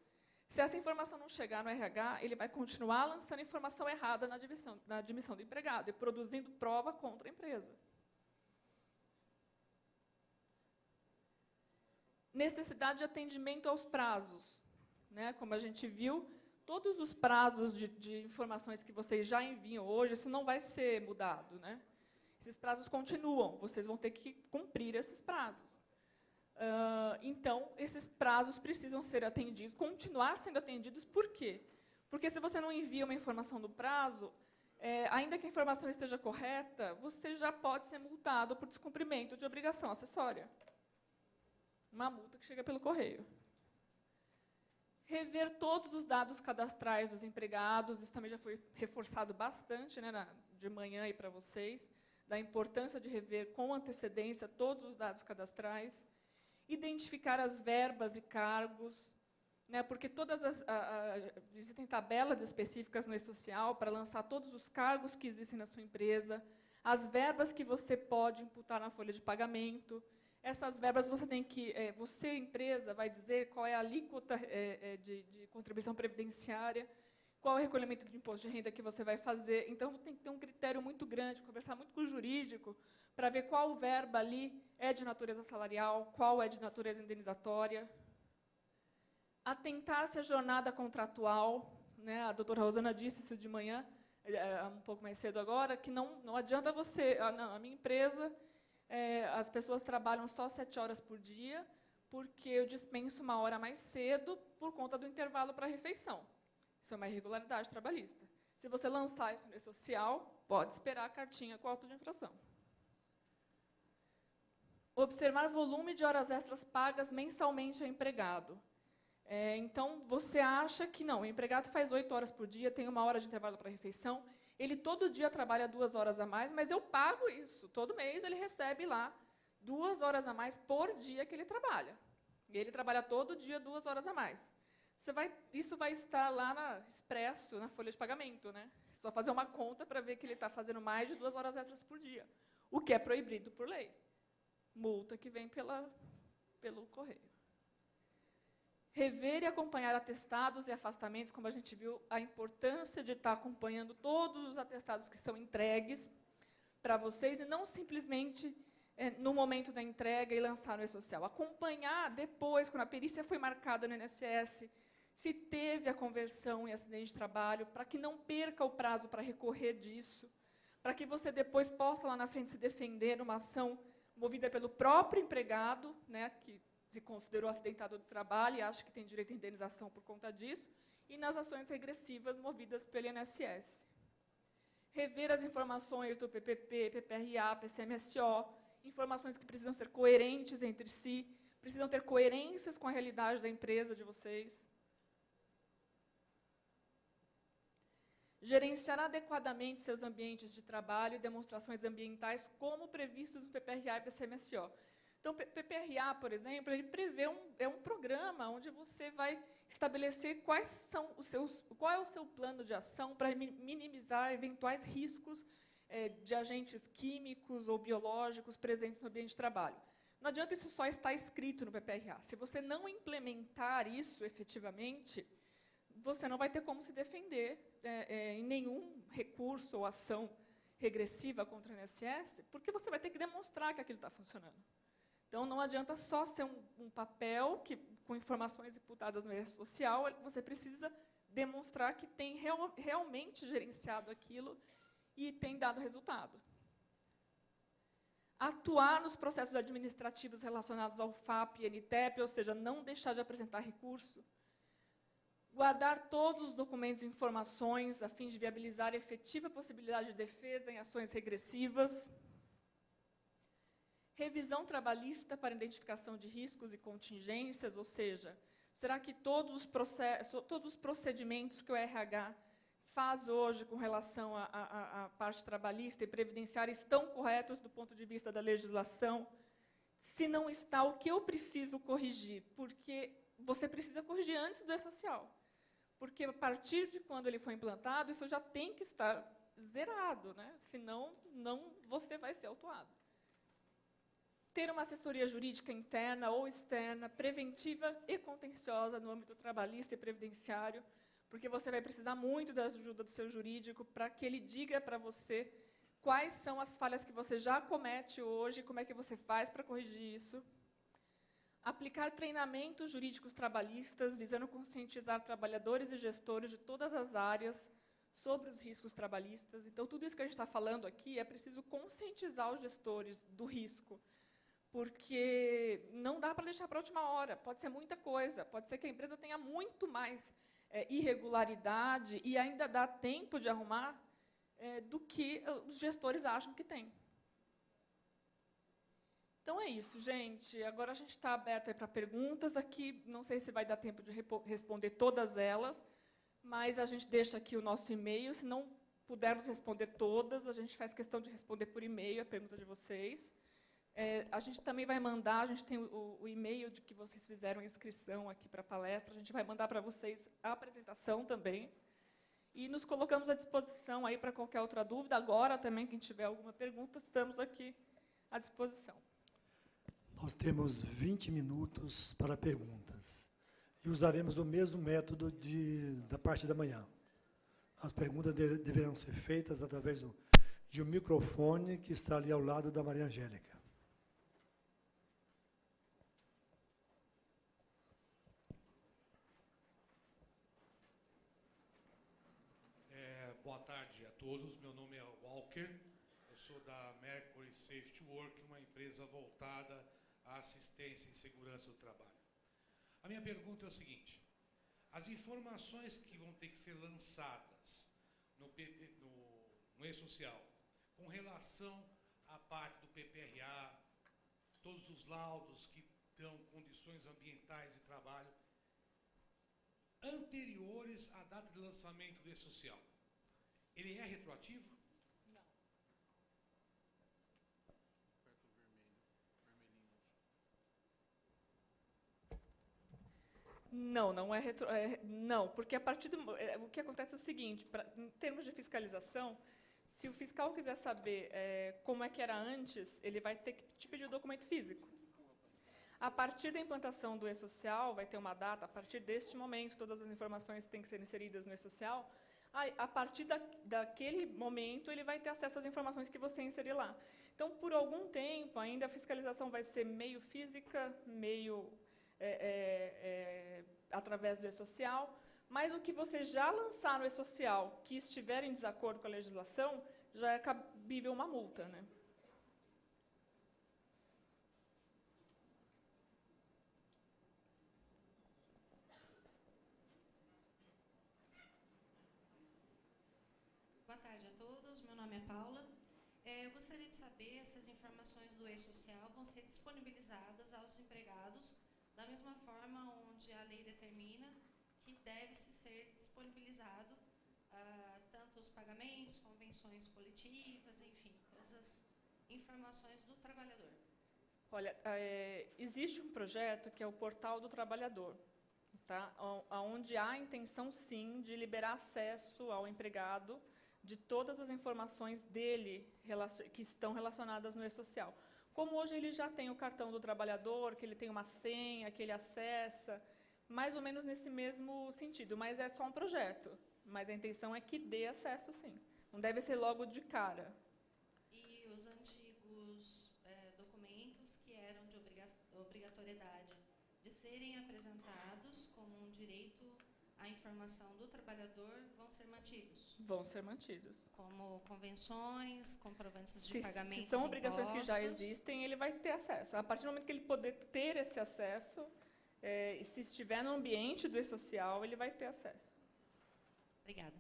Se essa informação não chegar no RH, ele vai continuar lançando informação errada na admissão do empregado e produzindo prova contra a empresa. Necessidade de atendimento aos prazos. Né? Como a gente viu, todos os prazos de informações que vocês já enviam hoje, isso não vai ser mudado. Né? Esses prazos continuam, vocês vão ter que cumprir esses prazos. Então, esses prazos precisam ser atendidos, continuar sendo atendidos. Por quê? Porque se você não envia uma informação do prazo, ainda que a informação esteja correta, você já pode ser multado por descumprimento de obrigação acessória. Uma multa que chega pelo correio. Rever todos os dados cadastrais dos empregados, isso também já foi reforçado bastante, né, de manhã aí para vocês, da importância de rever com antecedência todos os dados cadastrais, identificar as verbas e cargos, né, porque existem tabelas específicas no e-social para lançar todos os cargos que existem na sua empresa, as verbas que você pode imputar na folha de pagamento. Essas verbas você tem que, você, empresa, vai dizer qual é a alíquota de contribuição previdenciária. qual é o recolhimento de imposto de renda que você vai fazer. Então, tem que ter um critério muito grande, conversar muito com o jurídico, para ver qual verba ali é de natureza salarial, qual é de natureza indenizatória. Atentar-se à jornada contratual, né? A doutora Rosana disse isso de manhã, um pouco mais cedo agora, que não adianta você... a minha empresa, as pessoas trabalham só 7 horas por dia, porque eu dispenso 1 hora mais cedo por conta do intervalo para a refeição. Isso é uma irregularidade trabalhista. Se você lançar isso no E-Social, pode esperar a cartinha com auto de infração. Observar volume de horas extras pagas mensalmente ao empregado. Então, você acha que não, o empregado faz 8 horas por dia, tem 1 hora de intervalo para a refeição, ele todo dia trabalha 2 horas a mais, mas eu pago isso. Todo mês ele recebe lá 2 horas a mais por dia que ele trabalha. E ele trabalha todo dia 2 horas a mais. Isso vai estar lá na Expresso, na folha de pagamento, né? Só fazer uma conta para ver que ele está fazendo mais de 2 horas extras por dia, o que é proibido por lei. Multa que vem pelo correio. Rever e acompanhar atestados e afastamentos, como a gente viu, a importância de estar acompanhando todos os atestados que são entregues para vocês, e não simplesmente no momento da entrega e lançar no E-Social. Acompanhar depois, quando a perícia foi marcada no INSS, se teve a conversão em acidente de trabalho, para que não perca o prazo para recorrer disso, para que você depois possa, lá na frente, se defender numa ação movida pelo próprio empregado, né, que se considerou acidentado do trabalho e acha que tem direito à indenização por conta disso, e nas ações regressivas movidas pelo INSS. Rever as informações do PPP, PPRA, PCMSO, informações que precisam ser coerentes entre si, precisam ter coerências com a realidade da empresa de vocês. Gerenciar adequadamente seus ambientes de trabalho e demonstrações ambientais, como previstos nos PPRA e PCMSO. Então, PPRA, por exemplo, ele prevê um programa onde você vai estabelecer qual é o seu plano de ação para minimizar eventuais riscos de agentes químicos ou biológicos presentes no ambiente de trabalho. Não adianta isso só estar escrito no PPRA. Se você não implementar isso efetivamente, você não vai ter como se defender em nenhum recurso ou ação regressiva contra o INSS, porque você vai ter que demonstrar que aquilo está funcionando. Então, não adianta só ser um papel com informações imputadas no E-Social, você precisa demonstrar que tem realmente gerenciado aquilo e tem dado resultado. Atuar nos processos administrativos relacionados ao FAP e NTEP, ou seja, não deixar de apresentar recurso. Guardar todos os documentos e informações a fim de viabilizar a efetiva possibilidade de defesa em ações regressivas. Revisão trabalhista para identificação de riscos e contingências, ou seja, será que todos os procedimentos que o RH faz hoje com relação à parte trabalhista e previdenciária estão corretos do ponto de vista da legislação? Se não está, o que eu preciso corrigir? Porque você precisa corrigir antes do E-Social. Porque, a partir de quando ele foi implantado, isso já tem que estar zerado, né? Senão, você vai ser autuado. Ter uma assessoria jurídica interna ou externa, preventiva e contenciosa no âmbito trabalhista e previdenciário, porque você vai precisar muito da ajuda do seu jurídico para que ele diga para você quais são as falhas que você já comete hoje, como é que você faz para corrigir isso. Aplicar treinamentos jurídicos trabalhistas, visando conscientizar trabalhadores e gestores de todas as áreas sobre os riscos trabalhistas. Então, tudo isso que a gente está falando aqui, é preciso conscientizar os gestores do risco, porque não dá para deixar para a última hora, pode ser muita coisa, pode ser que a empresa tenha muito mais irregularidade e ainda dá tempo de arrumar do que os gestores acham que tem. Então, é isso, gente. Agora a gente está aberto para perguntas. Aqui, não sei se vai dar tempo de responder todas elas, mas a gente deixa aqui o nosso e-mail. Se não pudermos responder todas, a gente faz questão de responder por e-mail a pergunta de vocês. A gente também vai mandar, a gente tem o e-mail de que vocês fizeram a inscrição aqui para a palestra, a gente vai mandar para vocês a apresentação também. E nos colocamos à disposição aí para qualquer outra dúvida. Agora, também, quem tiver alguma pergunta, estamos aqui à disposição. Nós temos 20 minutos para perguntas. E usaremos o mesmo método da parte da manhã. As perguntas deverão ser feitas através de um microfone que está ali ao lado da Maria Angélica. Boa tarde a todos, meu nome é Walker, eu sou da Mercury Safety Work, uma empresa voltada à assistência em segurança do trabalho. A minha pergunta é o seguinte: as informações que vão ter que ser lançadas no e-social, com relação à parte do PPRA, todos os laudos que dão condições ambientais de trabalho, anteriores à data de lançamento do e-social, ele é retroativo? Não, não é não, porque a partir o que acontece é o seguinte, em termos de fiscalização, se o fiscal quiser saber como é que era antes, ele vai ter que te pedir o documento físico. A partir da implantação do e-social, vai ter uma data, a partir deste momento, todas as informações têm que ser inseridas no e-social, a partir daquele momento, ele vai ter acesso às informações que você inserir lá. Então, por algum tempo, ainda a fiscalização vai ser meio física, meio através do e-social, mas o que você já lançar no e-social, que estiver em desacordo com a legislação, já é cabível uma multa, né? Boa tarde a todos, meu nome é Paula. Eu gostaria de saber se as informações do e-social vão ser disponibilizadas aos empregados da mesma forma onde a lei determina que deve-se ser disponibilizado tanto os pagamentos, convenções coletivas, enfim, todas as informações do trabalhador. Olha, existe um projeto que é o Portal do Trabalhador, tá? Onde há a intenção, sim, de liberar acesso ao empregado de todas as informações dele que estão relacionadas no e-social. Como hoje ele já tem o cartão do trabalhador, que ele tem uma senha, que ele acessa, mais ou menos nesse mesmo sentido, mas é só um projeto. Mas a intenção é que dê acesso, sim. Não deve ser logo de cara. E os antigos documentos que eram de obrigatoriedade de serem apresentados como um direito à informação do trabalhador vão ser mantidos? Vão ser mantidos. Como convenções, comprovantes de pagamentos, se são obrigações que já impostos. existem, ele vai ter acesso. A partir do momento que ele poder ter esse acesso, se estiver no ambiente do e-social, ele vai ter acesso. Obrigada.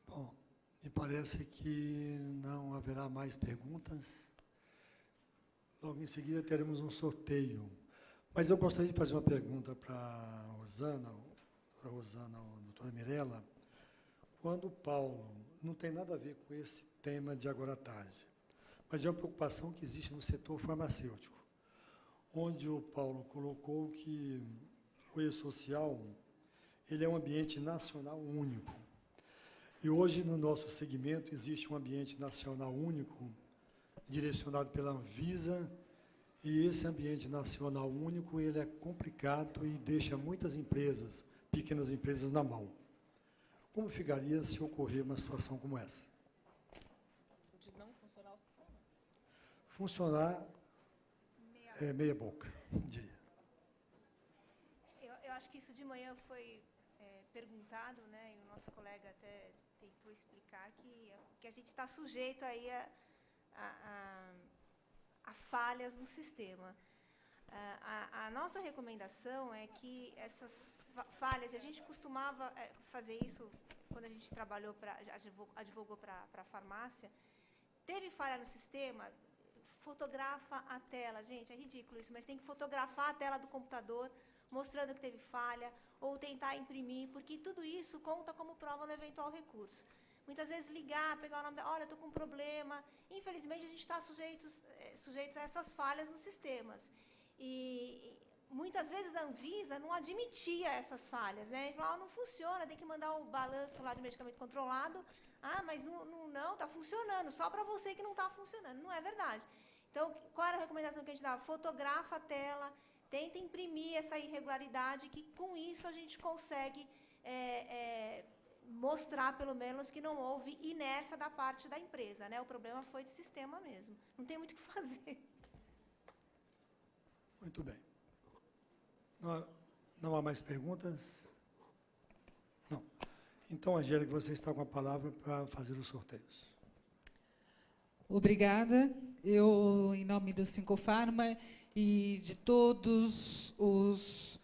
Bom, me parece que não haverá mais perguntas. Logo em seguida teremos um sorteio. Mas eu gostaria de fazer uma pergunta para a Rosana, ou doutora Mirella. Quando o Paulo, não tem nada a ver com esse tema de agora à tarde, mas é uma preocupação que existe no setor farmacêutico, onde o Paulo colocou que o e-social ele é um ambiente nacional único. E hoje, no nosso segmento, existe um ambiente nacional único, direcionado pela Anvisa, e esse ambiente nacional único ele é complicado e deixa muitas empresas, pequenas empresas, na mão. Como ficaria se ocorrer uma situação como essa? De não funcionar o sistema? Funcionar meia boca, diria. Eu acho que isso de manhã foi perguntado, né, e o nosso colega até tentou explicar que a gente está sujeito aí a falhas no sistema. A nossa recomendação é que essas falhas, e a gente costumava fazer isso quando a gente trabalhou, advogou para a farmácia, teve falha no sistema, fotografa a tela. Gente, é ridículo isso, mas tem que fotografar a tela do computador, mostrando que teve falha, ou tentar imprimir, porque tudo isso conta como prova no eventual recurso. Muitas vezes ligar, pegar o nome olha, estou com um problema. Infelizmente, a gente está sujeitos a essas falhas nos sistemas. E muitas vezes a Anvisa não admitia essas falhas, né? Ele falava, não funciona, tem que mandar o balanço lá de medicamento controlado. Ah, mas não, está funcionando, só para você que não está funcionando. Não é verdade. Então, qual era a recomendação que a gente dava? Fotografa a tela, tenta imprimir essa irregularidade, que com isso a gente consegue mostrar, pelo menos, que não houve inércia da parte da empresa, né? O problema foi de sistema mesmo. Não tem muito o que fazer. Muito bem. Não há mais perguntas? Não. Então, Angélica, você está com a palavra para fazer os sorteios. Obrigada. Eu, em nome do Sincofarma e de todos os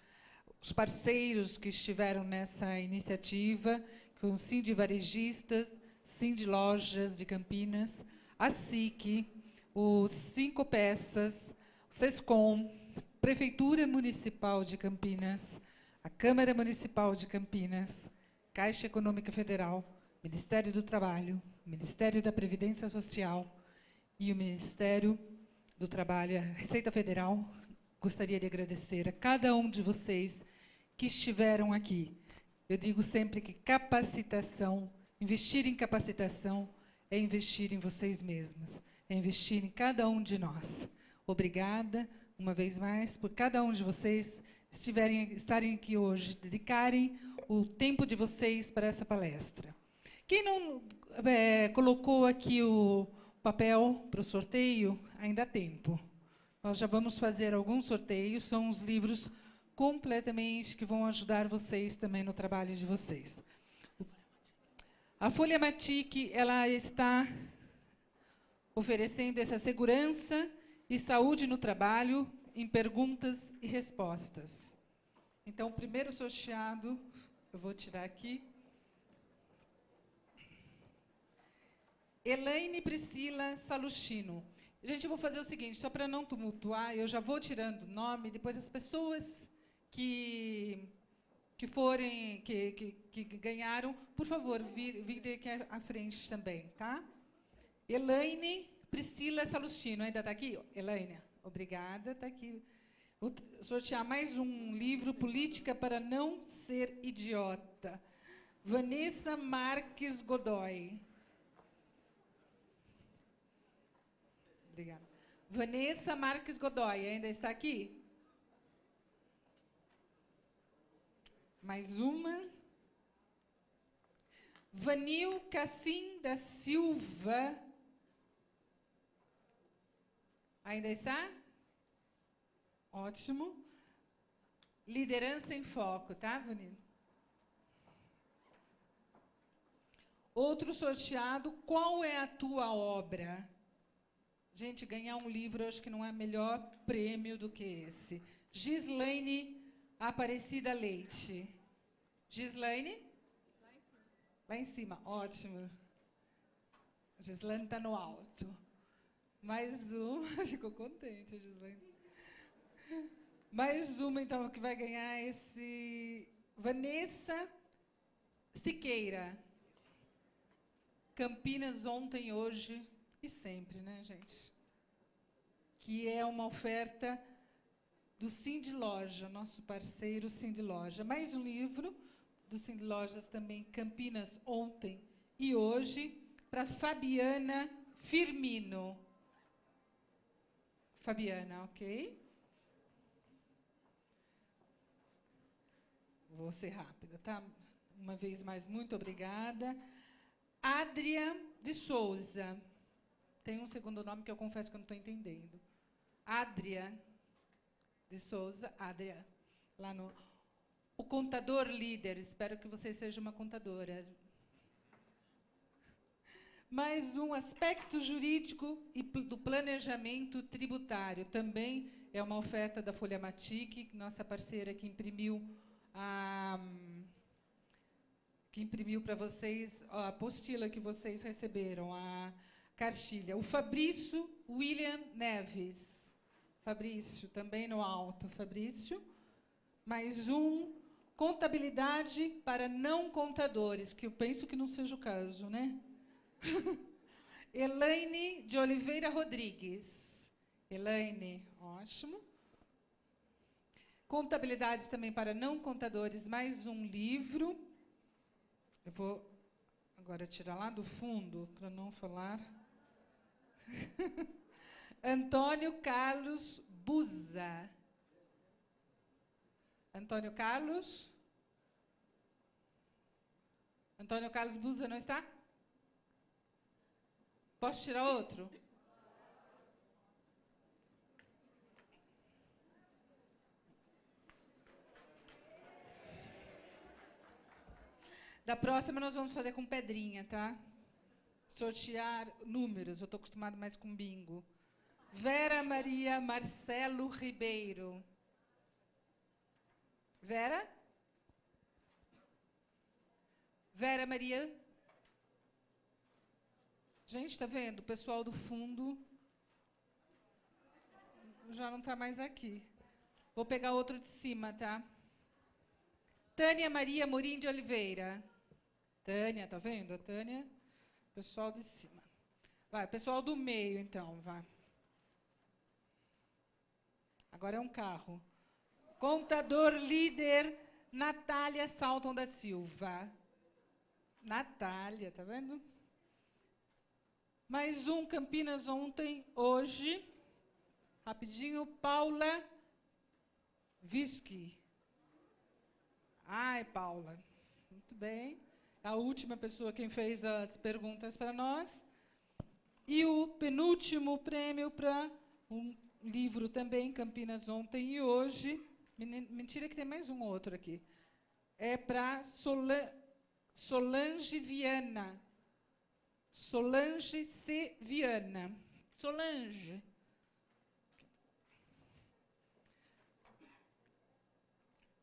parceiros que estiveram nessa iniciativa, que foi o Sindi Varejistas, Sindi Lojas de Campinas, a SIC, o Cinco Peças, o SESCOM, Prefeitura Municipal de Campinas, a Câmara Municipal de Campinas, Caixa Econômica Federal, Ministério do Trabalho, Ministério da Previdência Social e o Ministério do Trabalho, a Receita Federal. Gostaria de agradecer a cada um de vocês que estiveram aqui. Eu digo sempre que capacitação, investir em capacitação é investir em vocês mesmos, é investir em cada um de nós. Obrigada, uma vez mais, por cada um de vocês estarem aqui hoje, dedicarem o tempo de vocês para essa palestra. Quem não colocou aqui o papel para o sorteio, ainda há tempo. Nós já vamos fazer alguns sorteios, são os livros completamente que vão ajudar vocês também no trabalho de vocês. A Folha Matic, ela está oferecendo essa segurança e saúde no trabalho em perguntas e respostas. Então, o primeiro sorteado, eu vou tirar aqui. Elaine Priscila Saluchino. Gente, eu vou fazer o seguinte, só para não tumultuar, eu já vou tirando o nome, depois as pessoas que ganharam, por favor, virem aqui à frente também, tá? Elaine Priscila Saluchino, ainda está aqui? Elaine, obrigada, está aqui. Vou sortear mais um livro, Política para Não Ser Idiota. Vanessa Marques Godoy. Obrigada. Vanessa Marques Godoy, ainda está aqui? Mais uma. Vanil Cassim da Silva. Ainda está? Ótimo. Liderança em Foco, tá, Vanil? Outro sorteado, qual é a tua obra? Gente, ganhar um livro, eu acho que não há melhor prêmio do que esse. Gislaine Aparecida Leite. Gislaine? Lá em cima, ótimo. A Gislaine está no alto. Mais uma, ficou contente, a Gislaine. Mais uma, então, que vai ganhar esse... Vanessa Siqueira. Campinas ontem, hoje e sempre, né, gente? Que é uma oferta do Sindi Loja, nosso parceiro Sindi Loja. Mais um livro do Sindi Lojas também, Campinas ontem e hoje, para Fabiana Firmino. Fabiana, ok? Vou ser rápida, tá? Uma vez mais, muito obrigada. Adria de Souza. Tem um segundo nome que eu confesso que eu não estou entendendo. Adria de Souza. Adria. Lá no... O contador líder. Espero que você seja uma contadora. Mais um aspecto jurídico e do planejamento tributário. Também é uma oferta da Folha Matic, nossa parceira que imprimiu para vocês a apostila que vocês receberam, a cartilha. O Fabrício William Neves. Fabrício, também no alto. Fabrício. Mais um. Contabilidade para não contadores, que eu penso que não seja o caso, né? Elaine de Oliveira Rodrigues. Elaine, ótimo. Contabilidade também para não contadores, mais um livro. Eu vou agora tirar lá do fundo, para não falar. Antônio Carlos Buza. Antônio Carlos? Antônio Carlos Buza não está? Posso tirar outro? Da próxima nós vamos fazer com pedrinha, tá? Sortear números, eu estou acostumado mais com bingo. Vera Maria Marcelo Ribeiro. Vera? Vera Maria? Gente, está vendo? O pessoal do fundo já não está mais aqui. Vou pegar outro de cima, tá? Tânia Maria Morim de Oliveira. Tânia, tá vendo? A Tânia, pessoal de cima. Vai, pessoal do meio, então, vai. Agora é um carro. Contador líder, Natália Salton da Silva. Natália, tá vendo? Mais um Campinas ontem, hoje. Rapidinho, Paula Visky. Ai, Paula. Muito bem. A última pessoa quem fez as perguntas para nós. E o penúltimo prêmio para um livro também, Campinas ontem e hoje. Mentira que tem mais um outro aqui. É para Solange Viana. Solange C. Viana. Solange.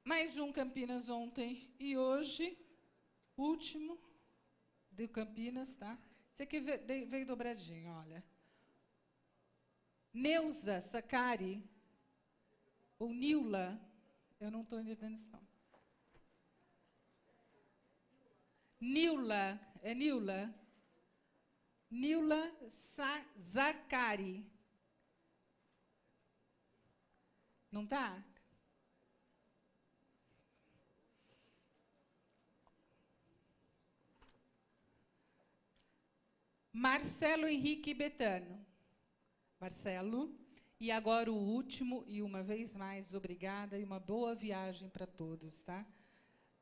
Mais um Campinas ontem e hoje. Último de Campinas, tá? Esse aqui veio dobradinho, olha. Neuza Sacari. Ou Nila. Eu não estou entendendo isso. Nila. É Nila? Nila Zacari. Não está? Marcelo Henrique Betano. Marcelo. E agora o último, e uma vez mais, obrigada e uma boa viagem para todos, tá?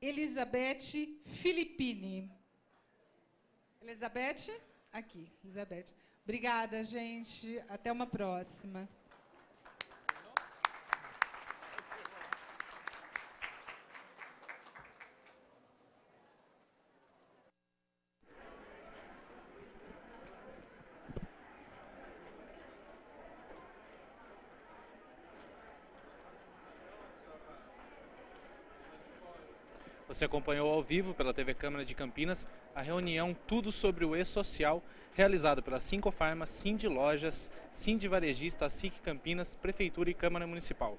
Elizabeth Filippini. Elizabeth? Aqui, Elizabeth. Obrigada, gente. Até uma próxima. Você acompanhou ao vivo pela TV Câmara de Campinas a reunião Tudo sobre o E-Social, realizada pela Sincofarma, Sind Lojas, Sind Varejista, SIC Campinas, Prefeitura e Câmara Municipal.